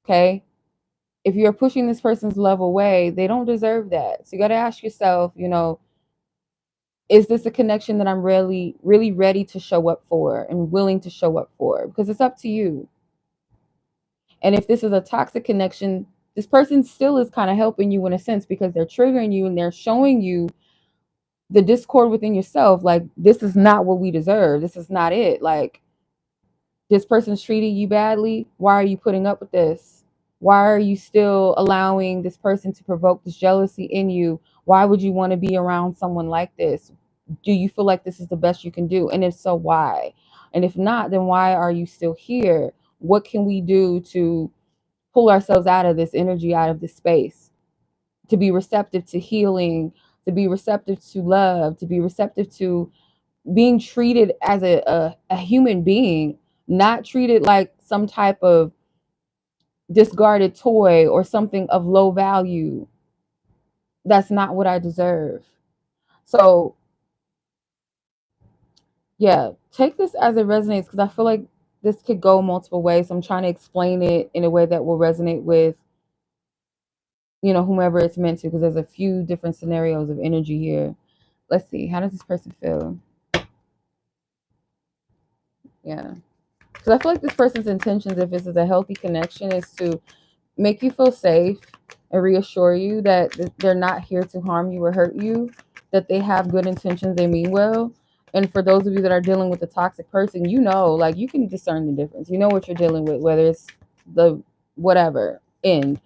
Okay? If you're pushing this person's love away, they don't deserve that. So you got to ask yourself, is this a connection that I'm really, really ready to show up for and willing to show up for? Because it's up to you. And if this is a toxic connection, this person still is kind of helping you in a sense, because they're triggering you and they're showing you the discord within yourself. Like, this is not what we deserve. This is not it. Like, this person's treating you badly. Why are you putting up with this? Why are you still allowing this person to provoke this jealousy in you? Why would you want to be around someone like this? Do you feel like this is the best you can do? And if so, why? And if not, then why are you still here? What can we do to pull ourselves out of this energy, out of this space, to be receptive to healing, to be receptive to love, to be receptive to being treated as a human being, not treated like some type of discarded toy or something of low value. That's not what I deserve. So yeah, take this as it resonates, because I feel like this could go multiple ways. I'm trying to explain it in a way that will resonate with, whomever it's meant to, because there's a few different scenarios of energy here. Let's see. How does this person feel? Yeah. Because I feel like this person's intentions, if this is a healthy connection, is to make you feel safe and reassure you that they're not here to harm you or hurt you, that they have good intentions, they mean well. And for those of you that are dealing with a toxic person, like, you can discern the difference. You know what you're dealing with, whether it's the whatever end.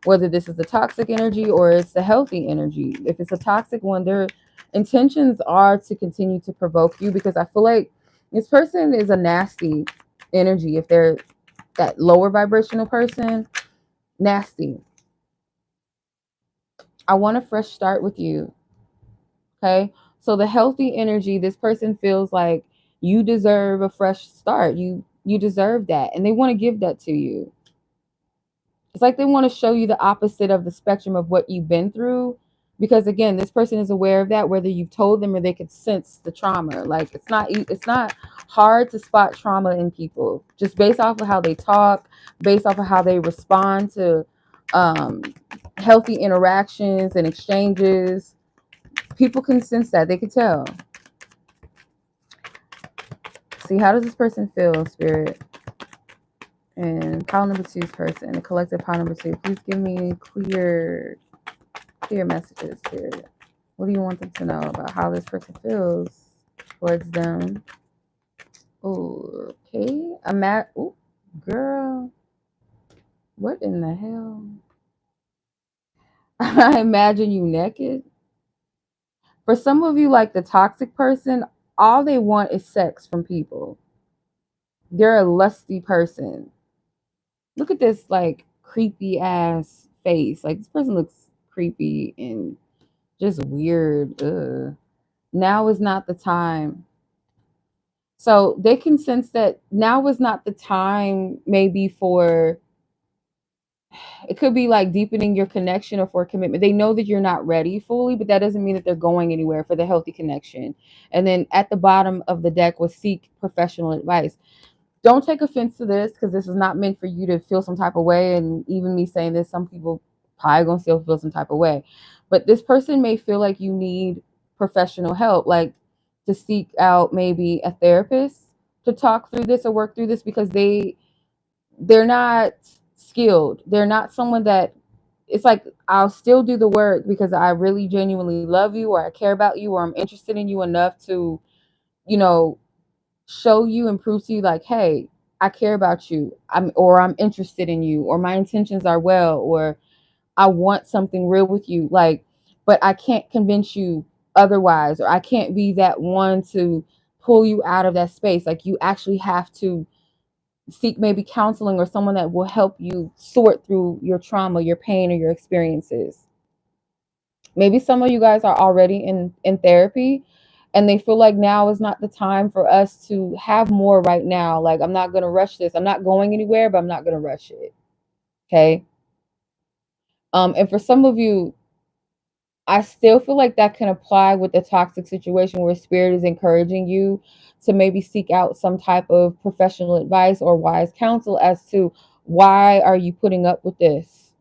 Whether this is the toxic energy or it's the healthy energy. If it's a toxic one, their intentions are to continue to provoke you, because I feel like this person is a nasty energy. If they're that lower vibrational person, nasty. I want a fresh start with you. Okay? So the healthy energy, this person feels like you deserve a fresh start. You deserve that. And they want to give that to you. It's like they want to show you the opposite of the spectrum of what you've been through. Because again, this person is aware of that, whether you've told them or they could sense the trauma. Like, it's not hard to spot trauma in people, just based off of how they talk, based off of how they respond to healthy interactions and exchanges. People can sense that. They can tell. See, how does this person feel, Spirit? And pile number 2's person, the collective pile number 2. Please give me clear messages, Spirit. What do you want them to know about how this person feels towards them? Oh, okay. Oh, girl. What in the hell? I imagine you naked. For some of you, like the toxic person, all they want is sex from people. They're a lusty person. Look at this, like, creepy ass face. Like, this person looks creepy and just weird. Ugh. Now is not the time. So they can sense that now is not the time, maybe for, it could be like deepening your connection or for commitment. They know that you're not ready fully, but that doesn't mean that they're going anywhere for the healthy connection. And then at the bottom of the deck was seek professional advice. Don't take offense to this, because this is not meant for you to feel some type of way. And even me saying this, some people probably gonna still feel some type of way. But this person may feel like you need professional help, like to seek out maybe a therapist to talk through this or work through this, because they're not skilled. They're not someone that, it's like, I'll still do the work because I really genuinely love you, or I care about you, or I'm interested in you enough to, you know, show you and prove to you like, hey, I care about you. I'm interested in you, or my intentions are well, or I want something real with you. Like, but I can't convince you otherwise, or I can't be that one to pull you out of that space. Like, you actually have to seek maybe counseling or someone that will help you sort through your trauma, your pain, or your experiences. Maybe some of you guys are already in therapy, and they feel like now is not the time for us to have more right now. Like, I'm not going to rush this. I'm not going anywhere, but I'm not going to rush it. Okay. And for some of you, I still feel like that can apply with the toxic situation where spirit is encouraging you to maybe seek out some type of professional advice or wise counsel as to why are you putting up with this?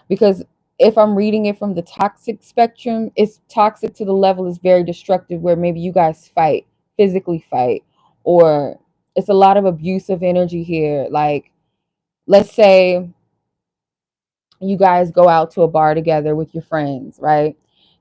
Because if I'm reading it from the toxic spectrum, it's toxic to the level is very destructive, where maybe you guys fight, physically fight, or it's a lot of abusive energy here. Like, let's say you guys go out to a bar together with your friends, right?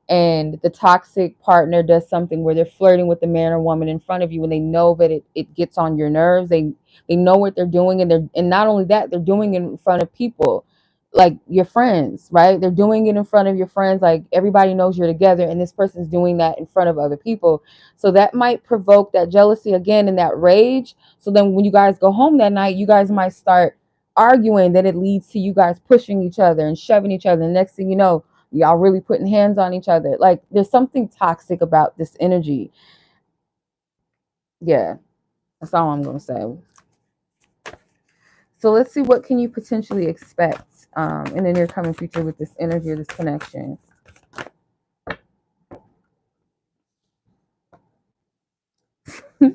And the toxic partner does something where they're flirting with the man or woman in front of you, and they know that it gets on your nerves. They know what they're doing, and not only that, they're doing it in front of people, like your friends, right? They're doing it in front of your friends, like everybody knows you're together, and this person's doing that in front of other people. So that might provoke that jealousy again and that rage. So then when you guys go home that night, you guys might start arguing, that it leads to you guys pushing each other and shoving each other. The next thing you know, y'all really putting hands on each other. Like, there's something toxic about this energy. Yeah, that's all I'm gonna say. So let's see, what can you potentially expect in the near coming future with this energy or this connection.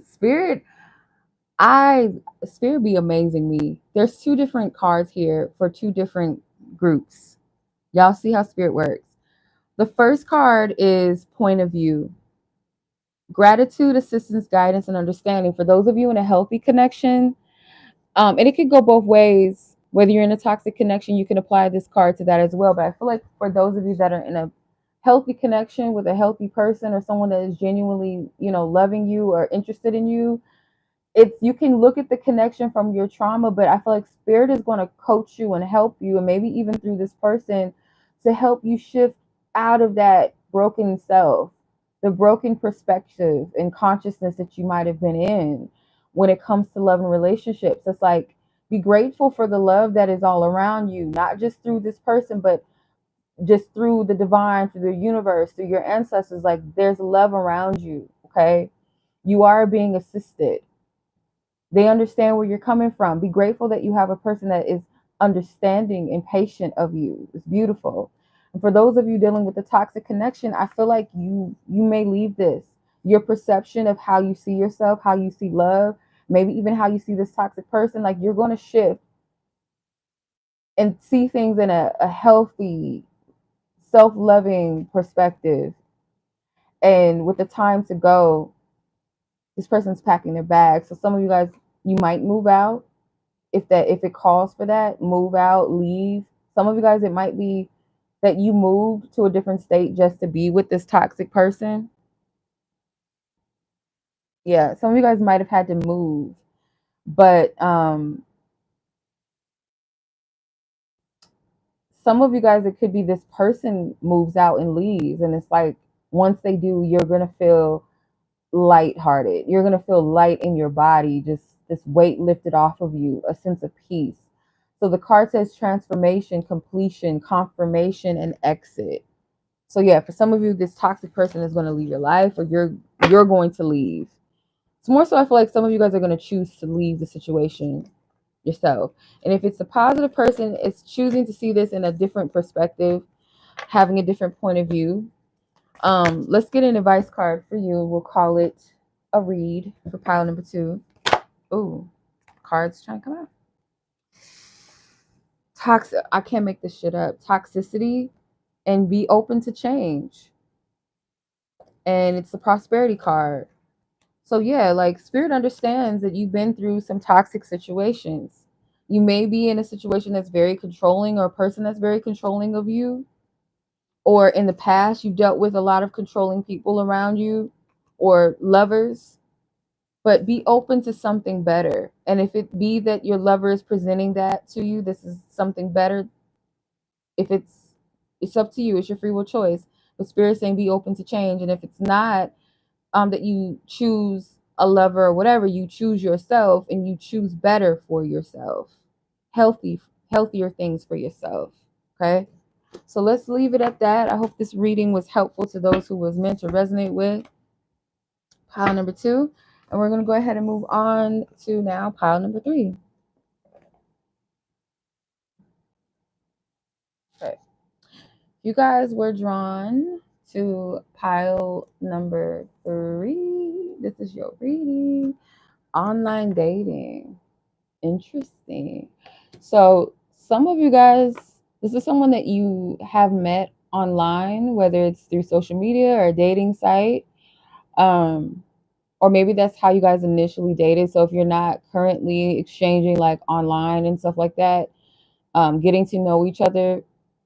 Spirit, Spirit be amazing me. There's two different cards here for two different groups. Y'all see how Spirit works. The first card is point of view. Gratitude, assistance, guidance, and understanding. For those of you in a healthy connection, and it could go both ways. Whether you're in a toxic connection, you can apply this card to that as well. But I feel like for those of you that are in a healthy connection with a healthy person, or someone that is genuinely, loving you or interested in you, it's, you can look at the connection from your trauma, but I feel like Spirit is going to coach you and help you, and maybe even through this person, to help you shift out of that broken self, the broken perspective and consciousness that you might have been in when it comes to love and relationships. It's like, be grateful for the love that is all around you, not just through this person, but just through the divine, through the universe, through your ancestors. Like, there's love around you. Okay. You are being assisted. They understand where you're coming from. Be grateful that you have a person that is understanding and patient of you. It's beautiful. And for those of you dealing with a toxic connection, I feel like you may leave this. Your perception of how you see yourself, how you see love, maybe even how you see this toxic person, like, you're going to shift and see things in a healthy, self-loving perspective. And with the time to go, this person's packing their bags. So some of you guys, you might move out. If it calls for that, move out, leave. Some of you guys, it might be that you moved to a different state just to be with this toxic person. Yeah, some of you guys might have had to move, but some of you guys, it could be this person moves out and leaves, and it's like, once they do, you're gonna feel lighthearted. You're gonna feel light in your body, just this weight lifted off of you, a sense of peace. So the card says transformation, completion, confirmation, and exit. So yeah, for some of you, this toxic person is going to leave your life, or you're going to leave. It's more so I feel like some of you guys are going to choose to leave the situation yourself. And if it's a positive person, it's choosing to see this in a different perspective, having a different point of view. Let's get an advice card for you. We'll call it a read for pile number 2. Ooh, cards trying to come out. Toxic. I can't make this shit up. Toxicity and be open to change. And it's the prosperity card. So yeah, like Spirit understands that you've been through some toxic situations. You may be in a situation that's very controlling, or a person that's very controlling of you. Or in the past, you've dealt with a lot of controlling people around you, or lovers. But be open to something better. And if it be that your lover is presenting that to you, this is something better. If it's up to you. It's your free will choice. But Spirit's saying be open to change. And if it's not that you choose a lover or whatever, you choose yourself, and you choose better for yourself. Healthier things for yourself. Okay? So let's leave it at that. I hope this reading was helpful to those who was meant to resonate with. Pile number 2. And we're going to go ahead and move on to now pile number 3. Okay. You guys were drawn to pile number 3. This is your reading. Online dating. Interesting. So some of you guys, this is someone that you have met online, whether it's through social media or a dating site. Or maybe that's how you guys initially dated. So if you're not currently exchanging like online and stuff like that, getting to know each other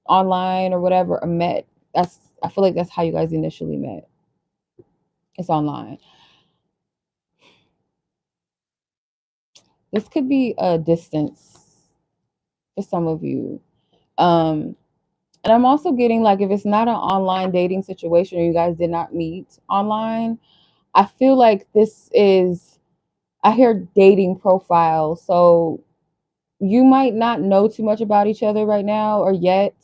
online or whatever, or met, I feel like that's how you guys initially met. It's online. This could be a distance for some of you. And I'm also getting like, if it's not an online dating situation or you guys did not meet online, I feel like this is, I hear dating profile. So you might not know too much about each other right now, or yet,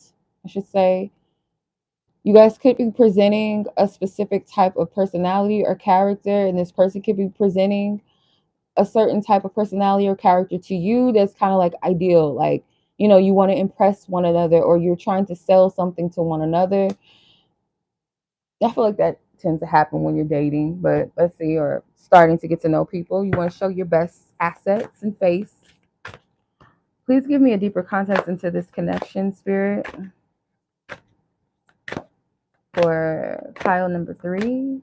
I should say. You guys could be presenting a specific type of personality or character, and this person could be presenting a certain type of personality or character to you that's kind of like ideal. Like, you know, you want to impress one another, or you're trying to sell something to one another. I feel like that tends to happen when you're dating, but let's see, or starting to get to know people. You want to show your best assets and face. Please give me a deeper context into this connection, Spirit, for pile number 3.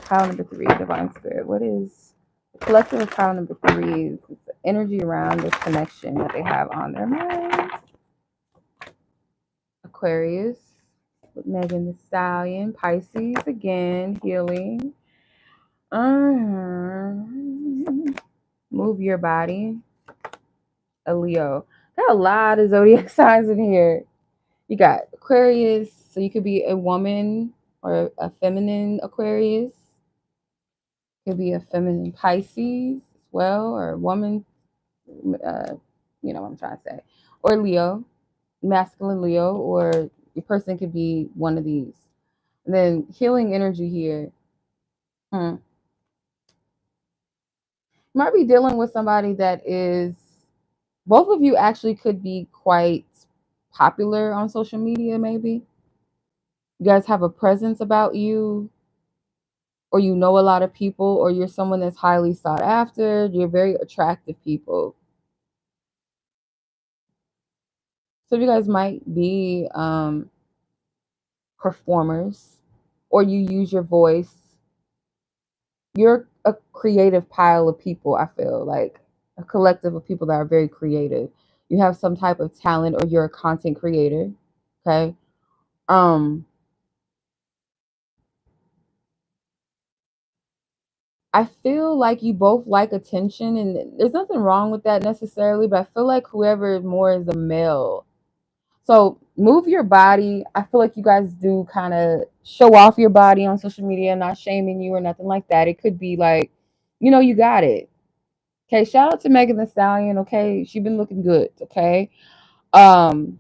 Pile number 3, Divine Spirit. What is the collective of pile number 3? It's the energy around this connection that they have on their mind. Aquarius with Megan Thee Stallion. Pisces again, healing. Move your body. A Leo. Got a lot of zodiac signs in here. You got Aquarius, so you could be a woman or a feminine Aquarius. Could be a feminine Pisces as well, or a woman, you know what I'm trying to say. Or Leo, masculine Leo, or your person could be one of these. And then healing energy here. You might be dealing with somebody that is, both of you actually could be quite popular on social media, maybe. You guys have a presence about you, or you know a lot of people, or you're someone that's highly sought after. You're very attractive people. So you guys might be performers, or you use your voice. You're a creative pile of people, I feel like a collective of people that are very creative. You have some type of talent, or you're a content creator. Okay. I feel like you both like attention, and there's nothing wrong with that necessarily, but I feel like whoever is more is a male. So move your body. I feel like you guys do kind of show off your body on social media, not shaming you or nothing like that. It could be like, you got it. Okay, shout out to Megan Thee Stallion. Okay, she been looking good. Okay, um,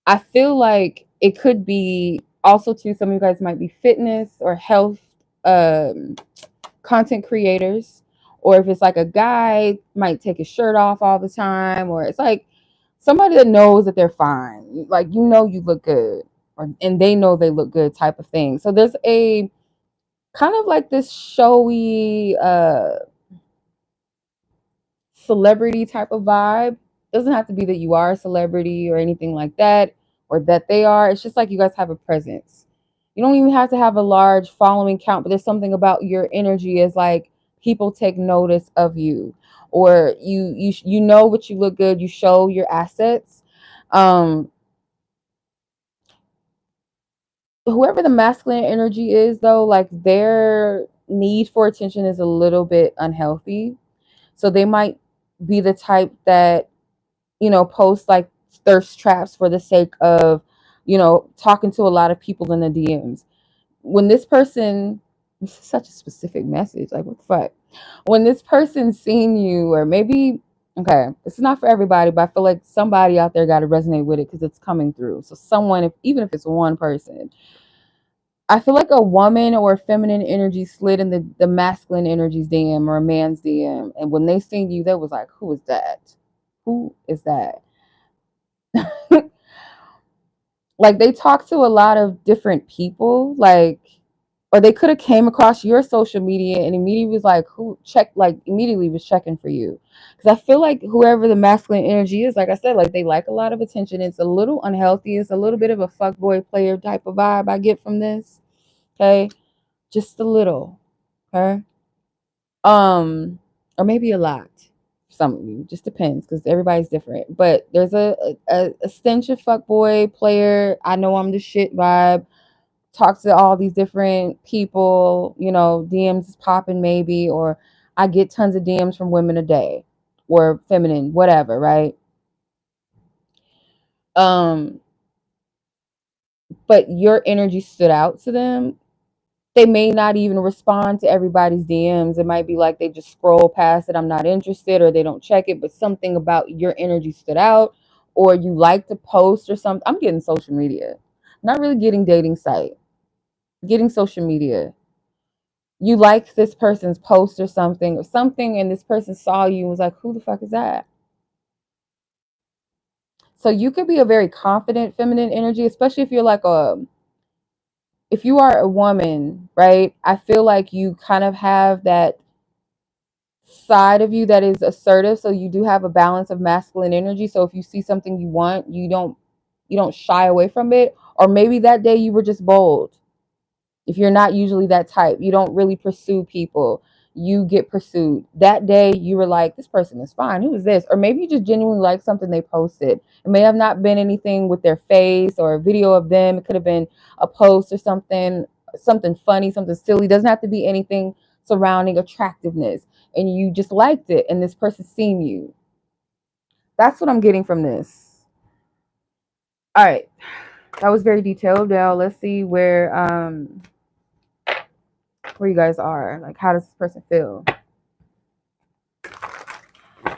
I feel like it could be also too. Some of you guys might be fitness or health content creators, or if it's like a guy might take his shirt off all the time, or it's like somebody that knows that they're fine, like you look good, and they know they look good type of thing. So there's a kind of like this showy celebrity type of vibe. It doesn't have to be that you are a celebrity or anything like that, or that they are. It's just like you guys have a presence. You don't even have to have a large following count, but there's something about your energy is like people take notice of you, or you know what you look good. You show your assets. Um, Whoever the masculine energy is, though, like their need for attention is a little bit unhealthy. So they might be the type that post like thirst traps for the sake of, talking to a lot of people in the DMs. When this person, this is such a specific message, like what the fuck? When this person's seen you, or maybe, okay, it's not for everybody, but I feel like somebody out there got to resonate with it because it's coming through. So someone, even if it's one person, I feel like a woman or a feminine energy slid in the masculine energy's DM or a man's DM. And when they seen you, they was like, who is that? Who is that? Like they talked to a lot of different people, like, or they could have came across your social media and immediately was like, immediately was checking for you. Because I feel like whoever the masculine energy is, like I said, like they like a lot of attention. It's a little unhealthy. It's a little bit of a fuckboy player type of vibe I get from this. Okay. Just a little. Okay. Or maybe a lot. Some of you, just depends because everybody's different. But there's a stench of fuckboy player. I know I'm the shit vibe. Talk to all these different people. DMs is popping maybe, or I get tons of DMs from women a day, or feminine, whatever, right? But your energy stood out to them. They may not even respond to everybody's DMs. It might be like they just scroll past it. I'm not interested, or they don't check it, but something about your energy stood out, or you like to post or something. I'm getting social media, not really getting dating site, getting social media. You like this person's post or something, and this person saw you and was like, who the fuck is that? So you could be a very confident feminine energy, especially if you're like if you are a woman, right? I feel like you kind of have that side of you that is assertive, so you do have a balance of masculine energy. So if you see something you want, you don't shy away from it. Or maybe that day you were just bold. If you're not usually that type, you don't really pursue people, you get pursued. That day you were like, this person is fine, who is this? Or maybe you just genuinely like something they posted. It may have not been anything with their face or a video of them. It could have been a post or something funny, something silly. It doesn't have to be anything surrounding attractiveness, and you just liked it, and this person seen you. That's what I'm getting from this. All right, that was very detailed. Now let's see where you guys are. Like, how does this person feel?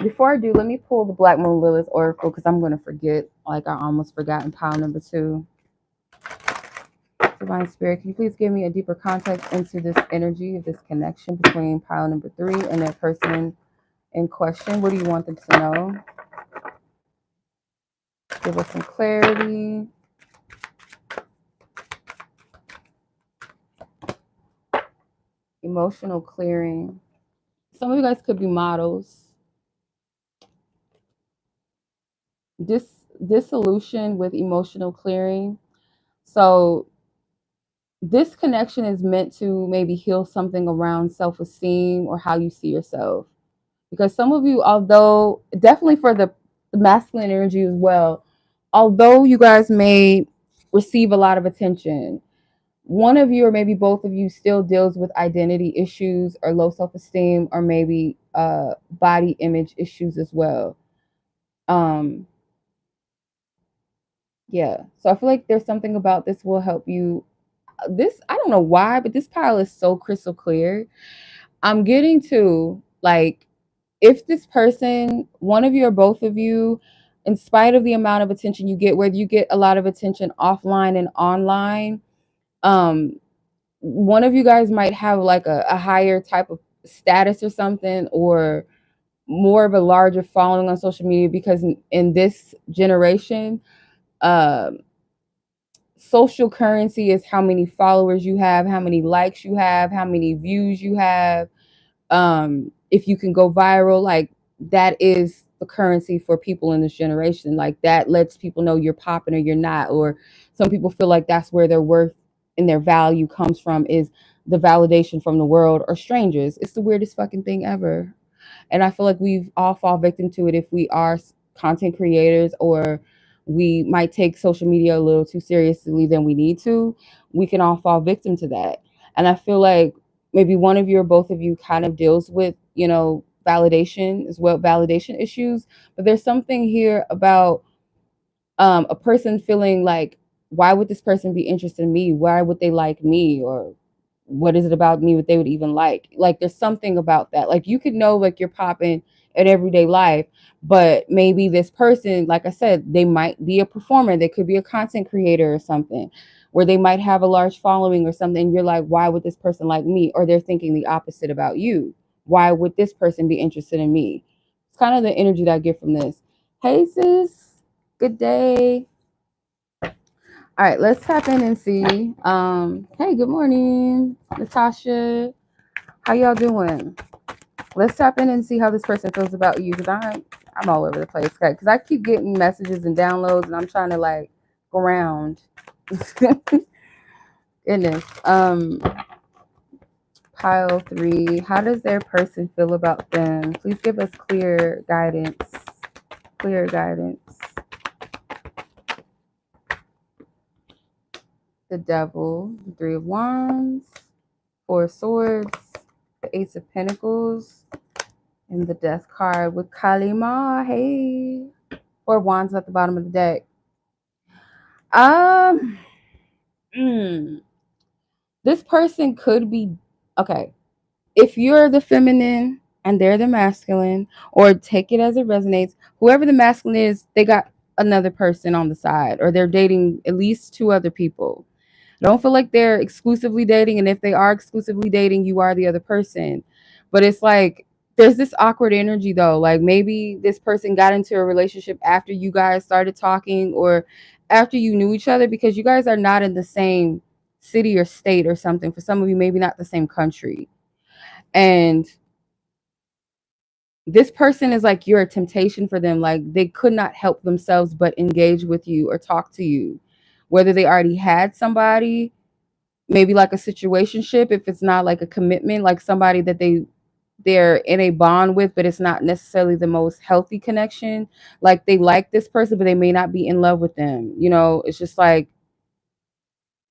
Before I do, let me pull the Black Moon Lilith Oracle, because I'm going to forget. Like, I almost forgot in pile number 2. Divine Spirit, can you please give me a deeper context into this energy, this connection between pile number 3 and that person in question? What do you want them to know? Give us some clarity. Emotional clearing. Some of you guys could be models. Dissolution with emotional clearing. So this connection is meant to maybe heal something around self-esteem or how you see yourself. Because some of you, although definitely for the masculine energy as well, although you guys may receive a lot of attention, one of you or maybe both of you still deals with identity issues or low self-esteem, or maybe body image issues as well. Yeah. So I feel like there's something about this will help you. This, I don't know why, but this pile is so crystal clear. I'm getting to like, if this person, one of you or both of you, in spite of the amount of attention you get, whether you get a lot of attention offline and online, um, one of you guys might have like a higher type of status or something, or more of a larger following on social media, because in this generation, um, social currency is how many followers you have, how many likes you have, how many views you have. If you can go viral, like that is the currency for people in this generation. Like that lets people know you're popping or you're not. Or some people feel like that's where their worth and their value comes from, is the validation from the world or strangers. It's the weirdest fucking thing ever. And I feel like we've all fall victim to it if we are content creators, or we might take social media a little too seriously than we need to. We can all fall victim to that. And I feel like maybe one of you or both of you kind of deals with, validation as well, validation issues. But there's something here about a person feeling like, why would this person be interested in me? Why would they like me? Or what is it about me that they would even like? Like there's something about that. Like you could know like you're popping in everyday life, but maybe this person, like I said, they might be a performer, they could be a content creator or something, where they might have a large following or something. And you're like, why would this person like me? Or they're thinking the opposite about you. Why would this person be interested in me? It's kind of the energy that I get from this. Hey sis, good day. All right, let's tap in and see. Hey, good morning, Natasha. How y'all doing? Let's tap in and see how this person feels about you, because I'm all over the place. Okay, because I keep getting messages and downloads, and I'm trying to like ground. Goodness. Pile 3. How does their person feel about them? Please give us clear guidance. Clear guidance. The Devil, the 3 of Wands, 4 of Swords, the Ace of Pentacles, and the Death card with Kalima. Hey, 4 Wands at the bottom of the deck. This person could be, okay, if you're the feminine and they're the masculine, or take it as it resonates, whoever the masculine is, they got another person on the side, or they're dating at least 2 other people. Don't feel like they're exclusively dating. And if they are exclusively dating, you are the other person. But it's like, there's this awkward energy though. Like maybe this person got into a relationship after you guys started talking, or after you knew each other, because you guys are not in the same city or state or something. For some of you, maybe not the same country. And this person is like, you're a temptation for them. Like they could not help themselves but engage with you or talk to you, whether they already had somebody, maybe like a situationship, if it's not like a commitment, like somebody that they're in a bond with, but it's not necessarily the most healthy connection. Like they like this person, but they may not be in love with them. It's just like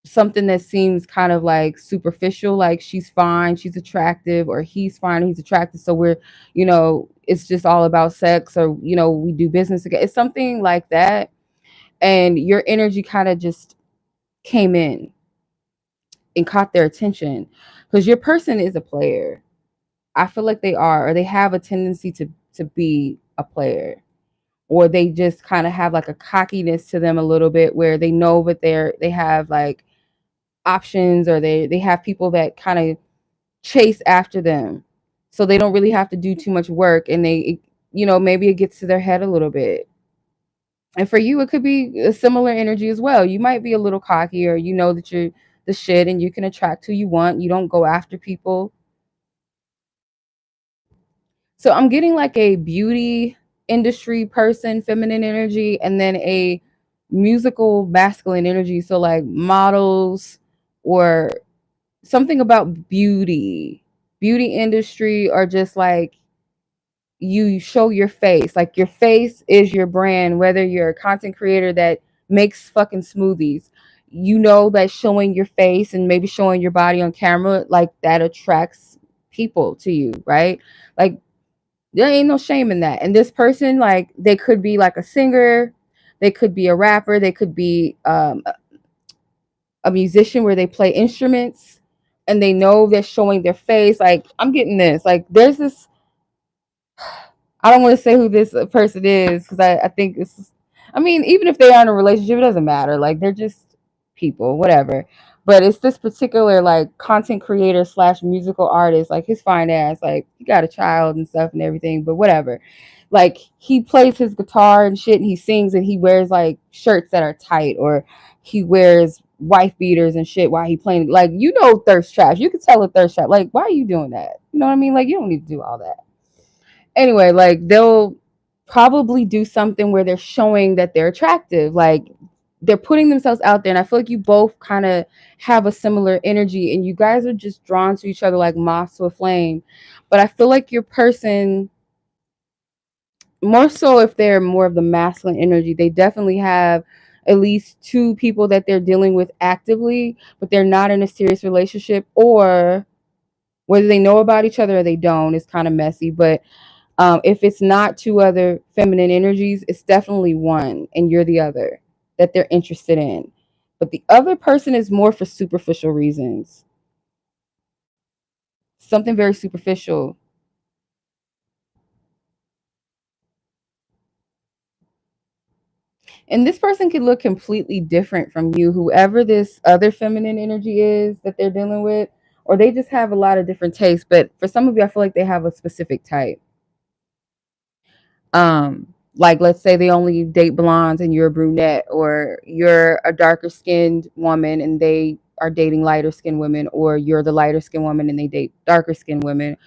something that seems kind of like superficial, like she's fine, she's attractive, or he's fine, he's attractive. So we're, it's just all about sex, or, we do business together. It's something like that. And your energy kind of just came in and caught their attention, because your person is a player. I feel like they are, or they have a tendency to be a player, or they just kind of have like a cockiness to them a little bit, where they know that they have like options, or they have people that kind of chase after them, so they don't really have to do too much work, and maybe it gets to their head a little bit. And for you, it could be a similar energy as well. You might be a little cocky, or that you're the shit and you can attract who you want. You don't go after people. So I'm getting like a beauty industry person, feminine energy, and then a musical masculine energy. So like models, or something about beauty industry, or just like you show your face. Like your face is your brand, whether you're a content creator that makes fucking smoothies. That showing your face and maybe showing your body on camera, like that attracts people to you, right? Like there ain't no shame in that. And this person, like they could be like a singer, They could be a rapper. They could be a musician where they play instruments and they know they're showing their face. Like, I'm getting this. Like, there's this. I don't want to say who this person is because I think it's. I mean, even if they are in a relationship, it doesn't matter. Like, they're just people, whatever. But it's this particular like content creator slash musical artist, like his fine ass, like he got a child and stuff and everything, but whatever. Like he plays his guitar and shit and he sings and he wears like shirts that are tight or he wears wife beaters and shit while he playing. Like, you know, thirst traps. You could tell a thirst trap. Like, why are you doing that? You know what I mean? Like, you don't need to do all that. Anyway, like they'll probably do something where they're showing that they're attractive. Like they're putting themselves out there. And I feel like you both kind of have a similar energy and you guys are just drawn to each other like moths to a flame. But I feel like your person, more so if they're more of the masculine energy, they definitely have at least two people that they're dealing with actively, but they're not in a serious relationship, or whether they know about each other or they don't, it's kind of messy. But if it's not two other feminine energies, it's definitely one and you're the other that they're interested in. But the other person is more for superficial reasons. Something very superficial. And this person could look completely different from you, whoever this other feminine energy is that they're dealing with, or they just have a lot of different tastes. But for some of you, I feel like they have a specific type. Like let's say they only date blondes and you're a brunette, or you're a darker skinned woman and they are dating lighter skinned women, or you're the lighter skinned woman and they date darker skinned women.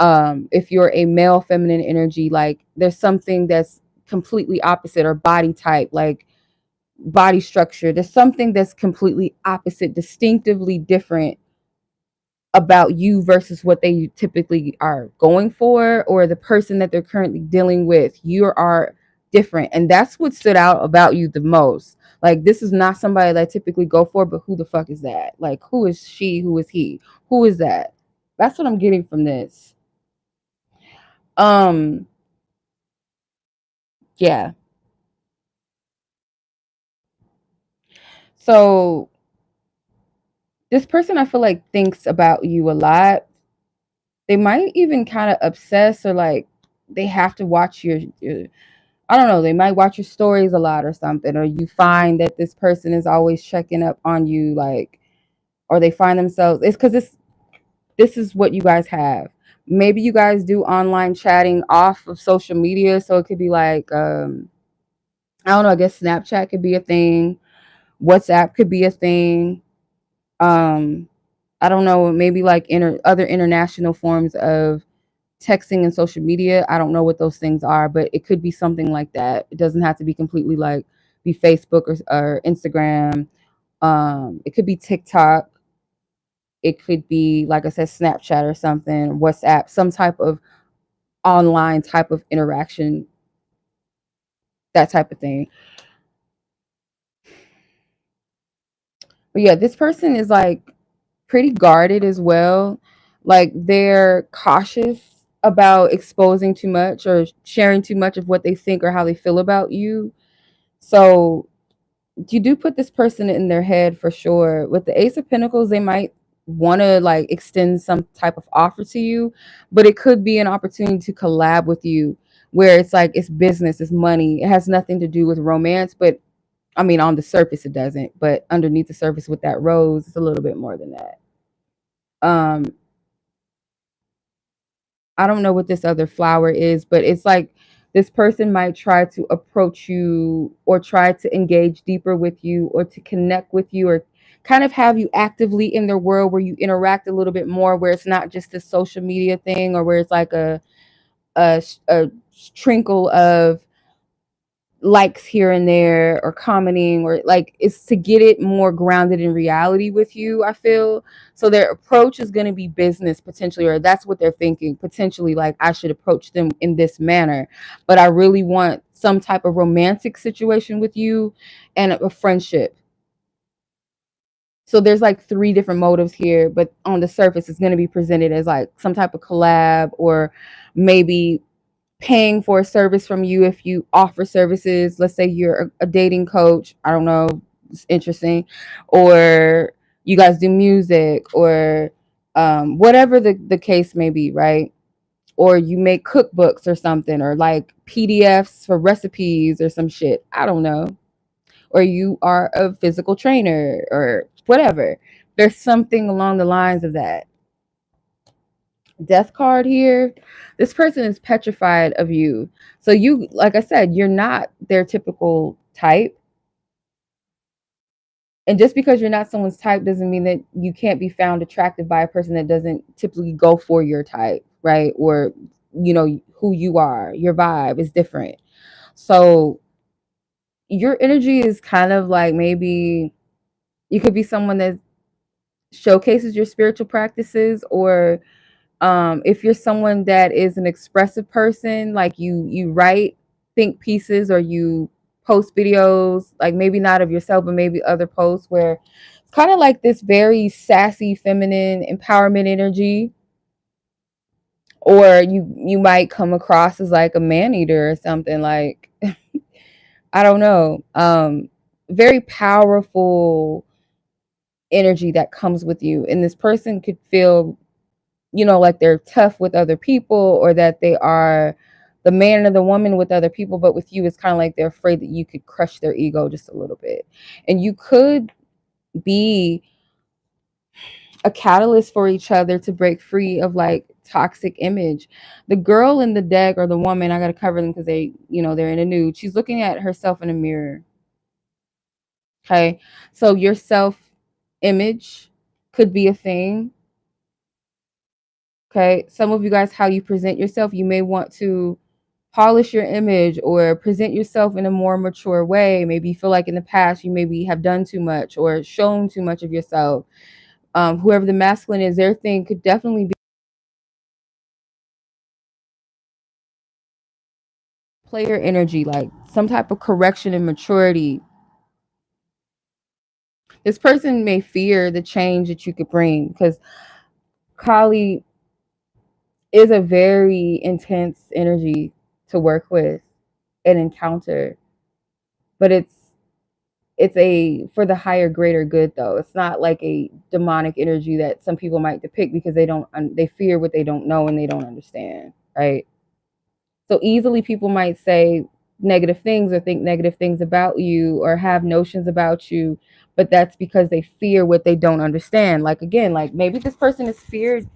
If you're a male feminine energy, like there's something that's completely opposite, or body type, like body structure, there's something that's completely opposite, distinctively different about you versus what they typically are going for, or the person that they're currently dealing with. You are different, and that's what stood out about you the most. Like, this is not somebody that I typically go for, but who the fuck is that? Like, who is she? Who is he? Who is that? That's what I'm getting from this. um yeah, so this person, I feel like, thinks about you a lot. They might even kind of obsess, or like they have to watch your, I don't know, they might watch your stories a lot or something, or you find that this person is always checking up on you, like, or they find themselves, it's because this is what you guys have. Maybe you guys do online chatting off of social media, so it could be like, I don't know, I guess Snapchat could be a thing, WhatsApp could be a thing. Um, I don't know, maybe like other international forms of texting and social media. I don't know what those things are, but it could be something like that. It doesn't have to be completely like be Facebook or Instagram. It could be TikTok. It could be, like I said, Snapchat or something, WhatsApp, some type of online type of interaction, that type of thing. But yeah, this person is like pretty guarded as well. Like they're cautious about exposing too much or sharing too much of what they think or how they feel about you. So you do put this person in their head for sure. With the Ace of Pentacles, they might want to like extend some type of offer to you, but it could be an opportunity to collab with you where it's like it's business, it's money. It has nothing to do with romance, but I mean, on the surface it doesn't, but underneath the surface with that rose, it's a little bit more than that. Um, I don't know what this other flower is, but it's like this person might try to approach you or try to engage deeper with you or to connect with you, or kind of have you actively in their world where you interact a little bit more, where it's not just a social media thing, or where it's like a trinkle of likes here and there or commenting, or like it's to get it more grounded in reality with you, I feel. So their approach is going to be business potentially, or that's what they're thinking potentially, like I should approach them in this manner, but I really want some type of romantic situation with you and a friendship. So there's like three different motives here, but on the surface it's going to be presented as like some type of collab, or maybe paying for a service from you if you offer services. Let's say you're a dating coach. I don't know. It's interesting. Or you guys do music or whatever the case may be, right? Or you make cookbooks or something, or like PDFs for recipes or some shit. I don't know. Or you are a physical trainer or whatever. There's something along the lines of that. Death card here. This person is petrified of you. So you, like I said, you're not their typical type. And just because you're not someone's type doesn't mean that you can't be found attractive by a person that doesn't typically go for your type, right? Or, you know, who you are, your vibe is different. So your energy is kind of like, maybe you could be someone that showcases your spiritual practices, or if you're someone that is an expressive person, like you write think pieces, or you post videos, like maybe not of yourself but maybe other posts, where it's kind of like this very sassy feminine empowerment energy. Or you might come across as like a man eater or something, like I don't know. Very powerful energy that comes with you, and this person could feel, you know, like they're tough with other people, or that they are the man or the woman with other people, but with you it's kind of like they're afraid that you could crush their ego just a little bit. And you could be a catalyst for each other to break free of like toxic image. The girl in the deck, or the woman, I got to cover them because they, you know, they're in a nude. She's looking at herself in a mirror. Okay, so your self image could be a thing. Okay, some of you guys, how you present yourself, you may want to polish your image or present yourself in a more mature way. Maybe you feel like in the past you maybe have done too much or shown too much of yourself. Whoever the masculine is, their thing could definitely be player energy, like some type of correction and maturity. This person may fear the change that you could bring, because Kali is a very intense energy to work with and encounter, but it's a for the higher greater good though. It's not like a demonic energy that some people might depict, because they fear what they don't know and they don't understand, right? So easily people might say negative things or think negative things about you or have notions about you, but that's because they fear what they don't understand. Like again, like maybe this person is feared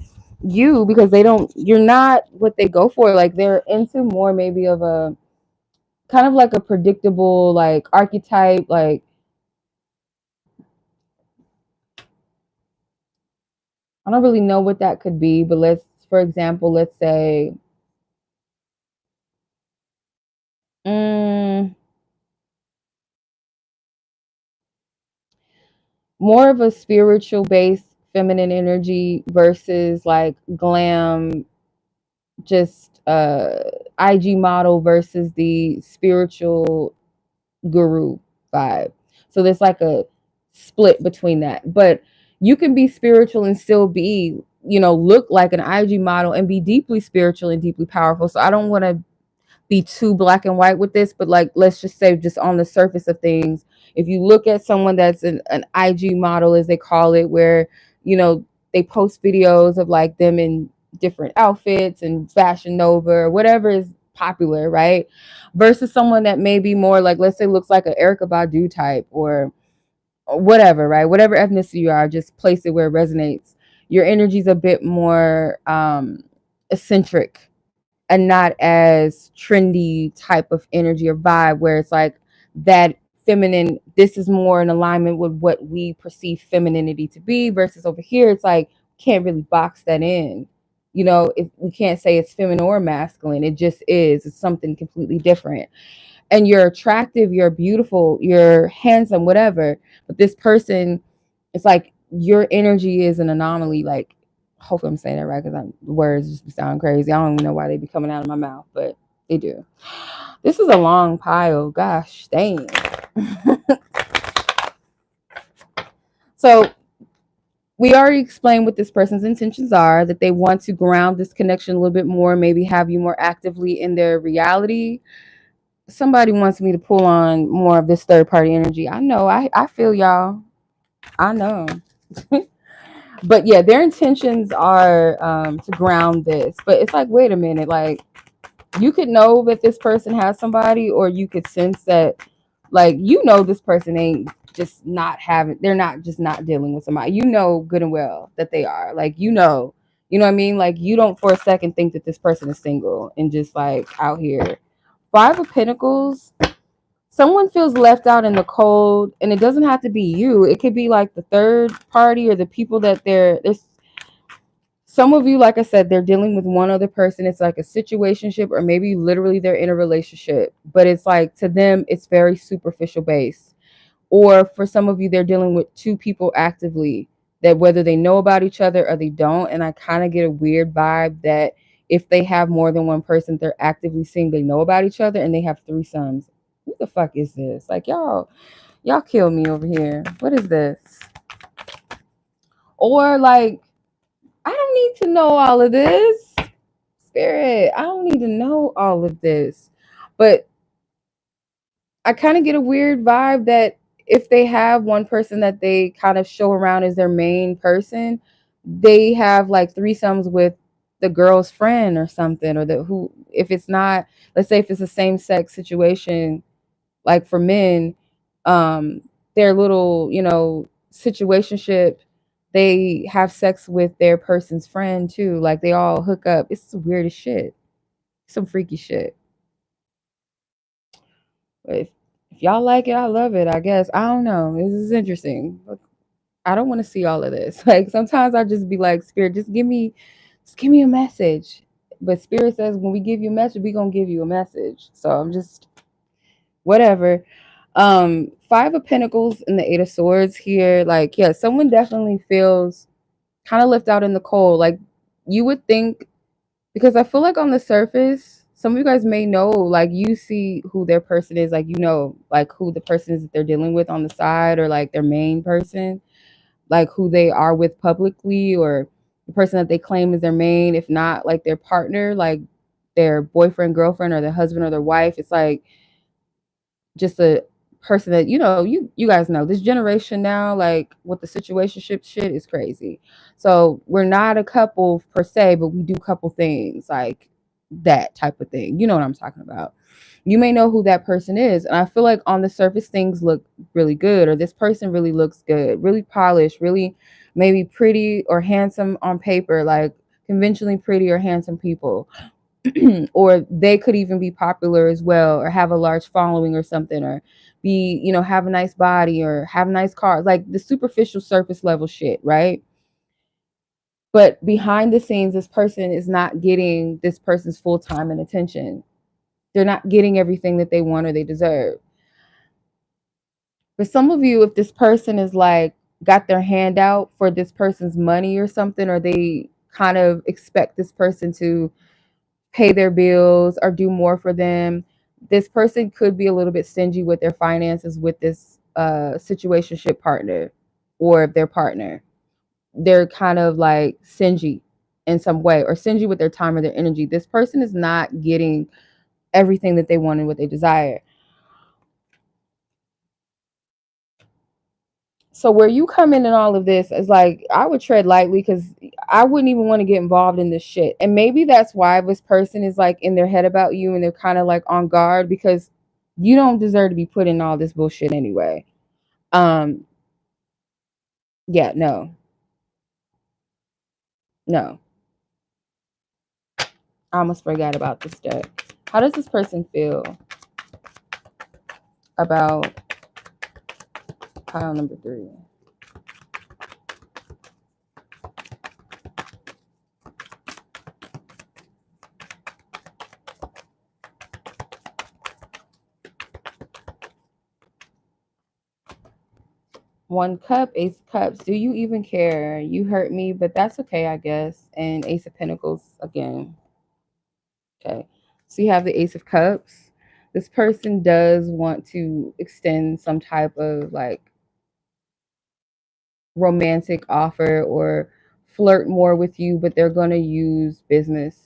you because you're not what they go for. Like they're into more maybe of a kind of like a predictable like archetype, like I don't really know what that could be, but for example, let's say mm, more of a spiritual based feminine energy versus like glam, just IG model versus the spiritual guru vibe. So there's like a split between that. But you can be spiritual and still be, you know, look like an IG model and be deeply spiritual and deeply powerful. So I don't want to be too black and white with this, but like let's just say, just on the surface of things, if you look at someone that's an IG model, as they call it, where, you know, they post videos of like them in different outfits and Fashion Nova or whatever is popular, right? Versus someone that may be more like, let's say, looks like an 𝗥𝗲𝗱𝗀 type, or whatever, right? Whatever ethnicity you are, just place it where it resonates. Your energy's a bit more eccentric and not as trendy type of energy or vibe, where it's like that feminine, this is more in alignment with what we perceive femininity to be, versus over here it's like can't really box that in. You know, we can't say it's feminine or masculine, it just is. It's something completely different. And you're attractive, you're beautiful, you're handsome, whatever, but this person, it's like your energy is an anomaly. Like, hopefully I'm saying that right, because words just sound crazy. I don't even know why they be coming out of my mouth, but they do. This is a long pile. Gosh dang. So we already explained what this person's intentions are, that they want to ground this connection a little bit more, maybe have you more actively in their reality. Somebody wants me to pull on more of this third party energy. I know, I feel y'all. I know. But yeah, their intentions are to ground this. But it's like, wait a minute, like you could know that this person has somebody, or you could sense that, like, you know, this person ain't just not having, they're not just not dealing with somebody. You know good and well that they are. Like, you know what I mean? Like, you don't for a second think that this person is single and just like out here. Five of Pentacles, someone feels left out in the cold, and it doesn't have to be you. It could be like the third party or the people that there's some of you, like I said, they're dealing with one other person. It's like a situationship, or maybe literally they're in a relationship, but it's like to them, it's very superficial based. Or for some of you, they're dealing with two people actively, that whether they know about each other or they don't. And I kind of get a weird vibe that if they have more than one person they're actively seeing, they know about each other and they have threesomes. Who the fuck is this? Like, y'all kill me over here. What is this? Or like, I don't need to know all of this. Spirit, I don't need to know all of this. But I kind of get a weird vibe that if they have one person that they kind of show around as their main person, they have like threesomes with the girl's friend or something, or the who, if it's not, let's say if it's a same sex situation, like for men, their little, situationship, they have sex with their person's friend too. Like they all hook up. It's the weirdest shit. Some freaky shit. But if y'all like it, I love it, I guess. I don't know. This is interesting. I don't want to see all of this. Like sometimes I just be like, Spirit, just give me a message. But Spirit says when we give you a message, we gonna give you a message. So I'm just whatever. Five of Pentacles and the Eight of Swords here. Like, yeah, someone definitely feels kind of left out in the cold. Like you would think, because I feel like on the surface, some of you guys may know, like you see who their person is, like like who the person is that they're dealing with on the side, or like their main person, like who they are with publicly, or the person that they claim is their main, if not like their partner, like their boyfriend, girlfriend, or their husband or their wife. It's like just a person that you guys know this generation now, like with the situationship shit is crazy. So we're not a couple per se, but we do couple things, like that type of thing. You know what I'm talking about. You may know who that person is, and I feel like on the surface things look really good, or this person really looks good, really polished, really maybe pretty or handsome on paper, like conventionally pretty or handsome people. Or they could even be popular as well, or have a large following or something, or be, have a nice body or have nice cars, like the superficial surface level shit, right? But behind the scenes, this person is not getting this person's full time and attention. They're not getting everything that they want or they deserve. For some of you, if this person is like got their hand out for this person's money or something, or they kind of expect this person to pay their bills or do more for them, this person could be a little bit stingy with their finances with this situationship partner, or their partner. They're kind of like stingy in some way, or stingy with their time or their energy. This person is not getting everything that they want and what they desire. So where you come in and all of this is like, I would tread lightly, because I wouldn't even want to get involved in this shit. And maybe that's why this person is like in their head about you, and they're kind of like on guard, because you don't deserve to be put in all this bullshit anyway. Um, yeah, no. I almost forgot about this deck. How does this person feel about pile number 3? One cup, Ace of Cups. Do you even care? You hurt me, but that's okay, I guess. And Ace of Pentacles again. Okay. So you have the Ace of Cups. This person does want to extend some type of like romantic offer or flirt more with you, but they're going to use business,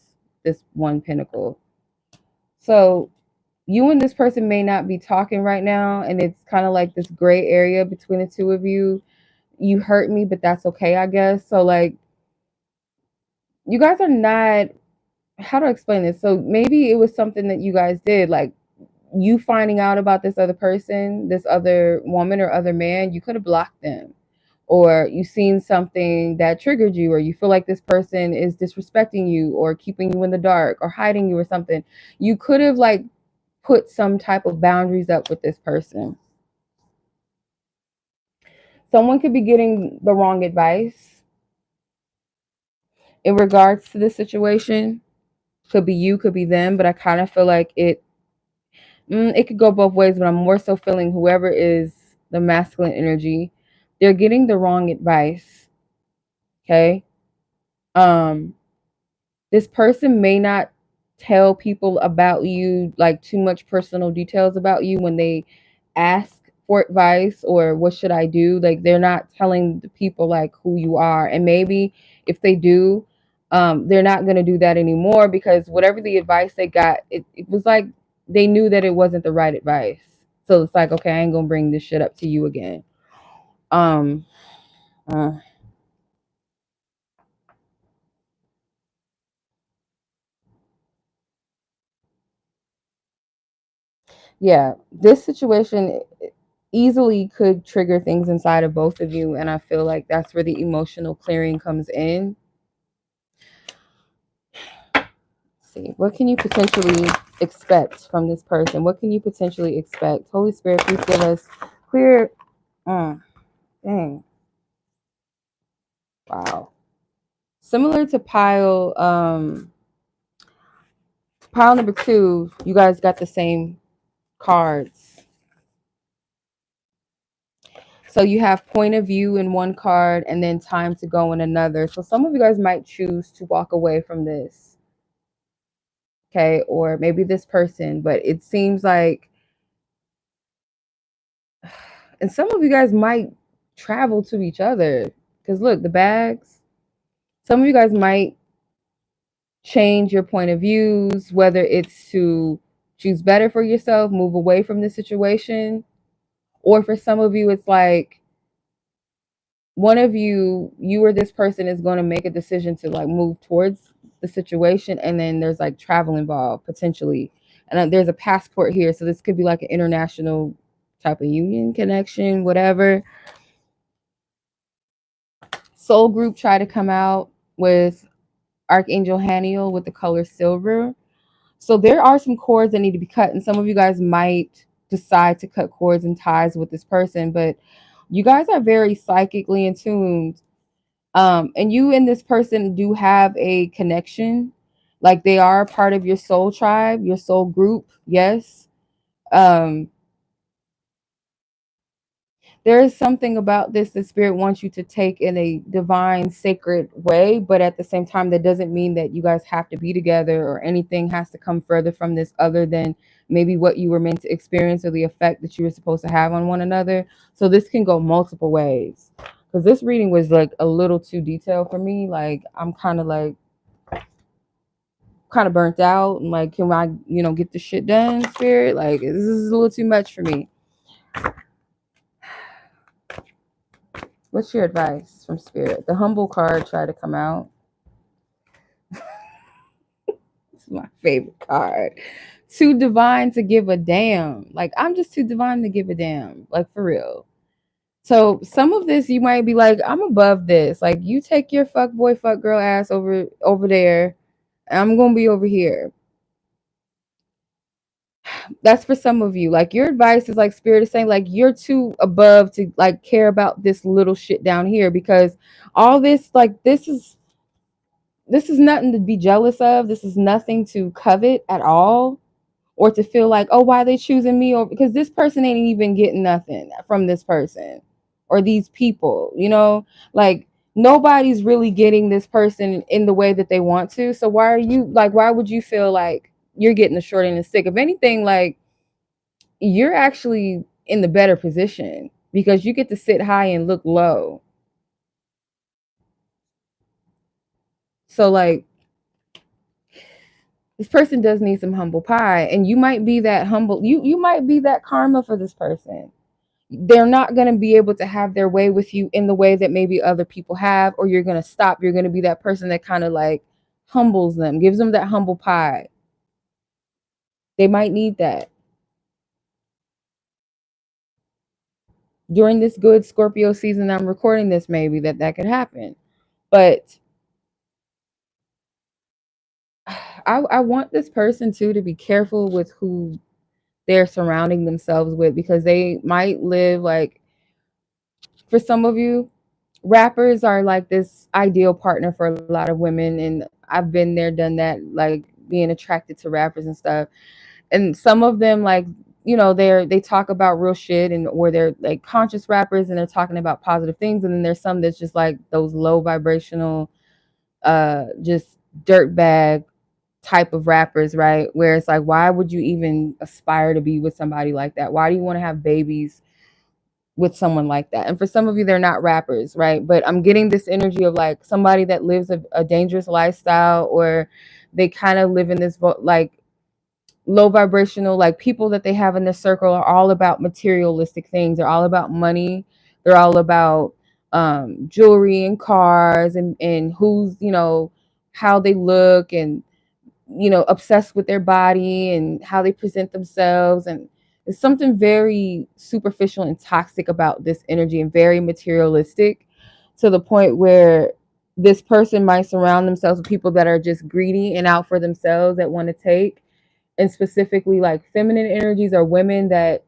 this one pentacle. So you and this person may not be talking right now, and it's kind of like this gray area between the two of you. You hurt me, but that's okay, I guess. So like, you guys are not, how do I explain this? So maybe it was something that you guys did, like you finding out about this other person, this other woman or other man. You could have blocked them, or you seen something that triggered you, or you feel like this person is disrespecting you or keeping you in the dark or hiding you or something. You could have like put some type of boundaries up with this person. Someone could be getting the wrong advice in regards to this situation. Could be you, could be them, but I kind of feel like it could go both ways, but I'm more so feeling whoever is the masculine energy, they're getting the wrong advice. Okay. Um, this person may not tell people about you, like too much personal details about you when they ask for advice or what should I do. Like they're not telling the people like who you are. And maybe if they do, they're not going to do that anymore, because whatever the advice they got, it was like they knew that it wasn't the right advice. So it's like, okay, I ain't gonna bring this shit up to you again. Um, uh, yeah, this situation easily could trigger things inside of both of you, and I feel like that's where the emotional clearing comes in. Let's see, what can you potentially expect from this person? What can you potentially expect? Holy Spirit, please give us clear. Dang, wow. Similar to pile number 2, you guys got the same cards. So you have point of view in one card and then time to go in another. So some of you guys might choose to walk away from this. Okay. Or maybe this person, but it seems like, and some of you guys might travel to each other, because look, the bags, some of you guys might change your point of views, whether it's to choose better for yourself, move away from the situation, or for some of you, it's like, one of you or this person is going to make a decision to like move towards the situation, and then there's like travel involved potentially, and there's a passport here, so this could be like an international type of union connection, whatever. Soul group try to come out with Archangel Haniel with the color silver. So there are some cords that need to be cut, and some of you guys might decide to cut cords and ties with this person, but you guys are very psychically in tuned. And you and this person do have a connection. Like they are part of your soul tribe, your soul group. Yes. Um, there is something about this that spirit wants you to take in a divine, sacred way, but at the same time, that doesn't mean that you guys have to be together or anything has to come further from this other than maybe what you were meant to experience or the effect that you were supposed to have on one another. So this can go multiple ways. Because this reading was like a little too detailed for me. Like I'm kind of burnt out and like, can I, get the shit done, spirit? Like this is a little too much for me. What's your advice from spirit? The humble card tried to come out. This is my favorite card. Too divine to give a damn. Like I'm just too divine to give a damn. Like for real. So some of this you might be like, I'm above this. Like you take your fuck boy, fuck girl ass over there. And I'm gonna be over here. That's for some of you. Like your advice is like spirit is saying like you're too above to like care about this little shit down here, because all this, like this is nothing to be jealous of. This is nothing to covet at all, or to feel like, oh, why are they choosing me over, because this person ain't even getting nothing from this person or these people, like nobody's really getting this person in the way that they want to. So why would you feel like you're getting the short end of the stick? If anything, like you're actually in the better position because you get to sit high and look low. So like this person does need some humble pie, and you might be that humble, you might be that karma for this person. They're not going to be able to have their way with you in the way that maybe other people have, or you're going to stop. You're going to be that person that kind of like humbles them, gives them that humble pie. They might need that during this good Scorpio season. I'm recording this, maybe that could happen. But I want this person too to be careful with who they're surrounding themselves with, because they might live like, for some of you, rappers are like this ideal partner for a lot of women, and I've been there, done that, like being attracted to rappers and stuff. And some of them, like, you know, they talk about real shit, and or they're like conscious rappers and they're talking about positive things, and then there's some that's just like those low vibrational just dirtbag type of rappers, right? Where it's like, why would you even aspire to be with somebody like that? Why do you want to have babies with someone like that? And for some of you, they're not rappers, right? But I'm getting this energy of like somebody that lives a dangerous lifestyle, or they kind of live in this like low vibrational, like people that they have in their circle are all about materialistic things. They're all about money. They're all about jewelry and cars, and who's, you know, how they look, and you know, obsessed with their body and how they present themselves. And there's something very superficial and toxic about this energy, and very materialistic, to the point where this person might surround themselves with people that are just greedy and out for themselves, that want to take. And specifically like feminine energies, are women that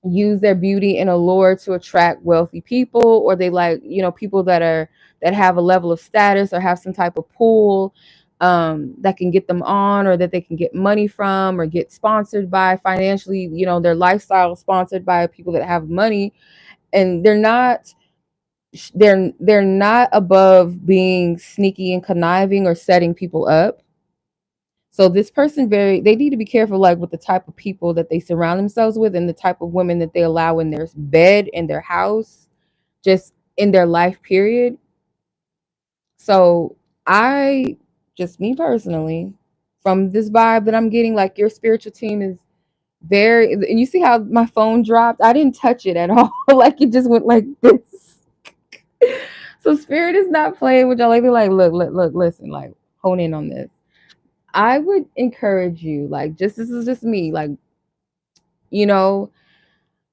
use their beauty and allure to attract wealthy people, or they like, you know, people that have a level of status or have some type of pull, that can get them on, or that they can get money from, or get sponsored by financially, you know, their lifestyle sponsored by people that have money. And they're not above being sneaky and conniving or setting people up. So this person, they need to be careful, like with the type of people that they surround themselves with, and the type of women that they allow in their bed, in their house, just in their life period. So I, just me personally, from this vibe that I'm getting, like your spiritual team is very, and you see how my phone dropped? I didn't touch it at all. Like it just went like this. So spirit is not playing with y'all. Like they're like, look, listen, like hone in on this. I would encourage you, like, just this is just me, like, you know,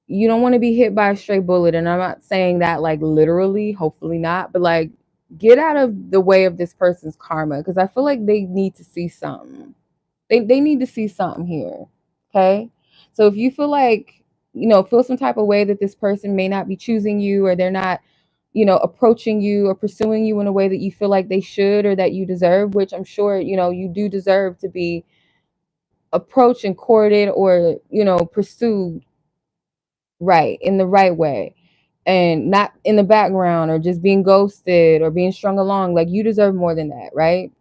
you don't want to be hit by a stray bullet. And I'm not saying that like literally, hopefully not, but like get out of the way of this person's karma, because I feel like they need to see something. They need to see something here. Okay. So if you feel like, you know, feel some type of way that this person may not be choosing you, or they're not, you know, approaching you or pursuing you in a way that you feel like they should, or that you deserve, which I'm sure, you know, you do deserve to be approached and courted, or, you know, pursued right, in the right way, and not in the background, or just being ghosted or being strung along. Like you deserve more than that, right?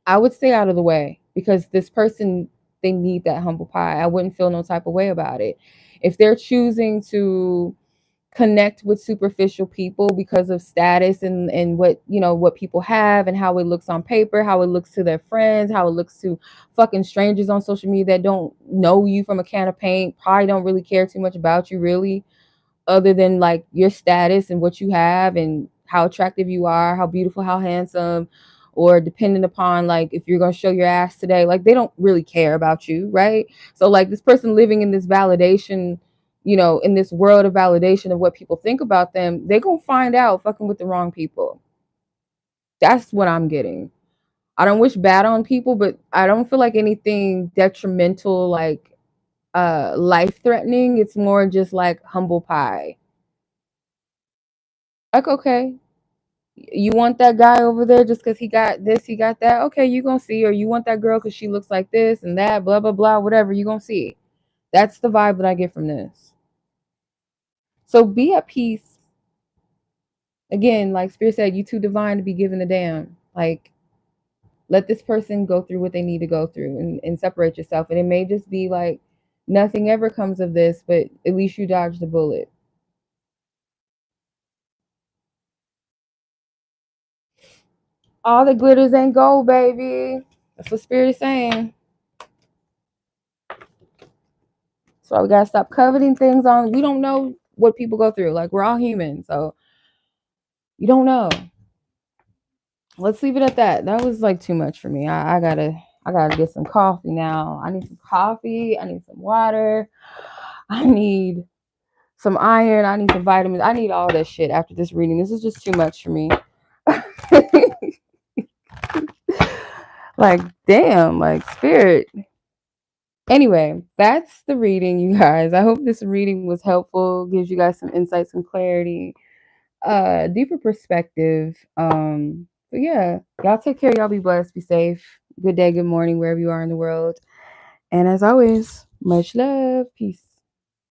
I would stay out of the way, because this person, they need that humble pie. I wouldn't feel no type of way about it. If they're choosing to connect with superficial people because of status, and what, you know, what people have, and how it looks on paper, how it looks to their friends, how it looks to fucking strangers on social media that don't know you from a can of paint, probably don't really care too much about you, really, other than like your status and what you have, and how attractive you are, how beautiful, how handsome, or depending upon like if you're going to show your ass today, like they don't really care about you, right? So like this person living in this validation, you know, in this world of validation of what people think about them, they're going to find out fucking with the wrong people. That's what I'm getting. I don't wish bad on people, but I don't feel like anything detrimental, like life threatening. It's more just like humble pie. Like, okay, you want that guy over there just because he got this, he got that. Okay, you gonna see. Or you want that girl because she looks like this and that, blah blah blah, whatever. You gonna see. That's the vibe that I get from this. So be at peace. Again, like Spirit said, you too divine to be given a damn. Like, let this person go through what they need to go through, and separate yourself. And it may just be like nothing ever comes of this, but at least you dodged the bullet. All that glitters ain't gold, baby. That's what Spirit is saying. So we gotta stop coveting things on. We don't know what people go through. Like, we're all human, so you don't know. Let's leave it at that. That was like too much for me. I gotta get some coffee now. I need some coffee. I need some water. I need some iron. I need some vitamins. I need all that shit after this reading. This is just too much for me. Like, damn, like, Spirit. Anyway, that's the reading, you guys. I hope this reading was helpful, gives you guys some insight, some clarity, deeper perspective. But yeah, y'all take care. Y'all be blessed, be safe. Good day, good morning, wherever you are in the world. And as always, much love. Peace.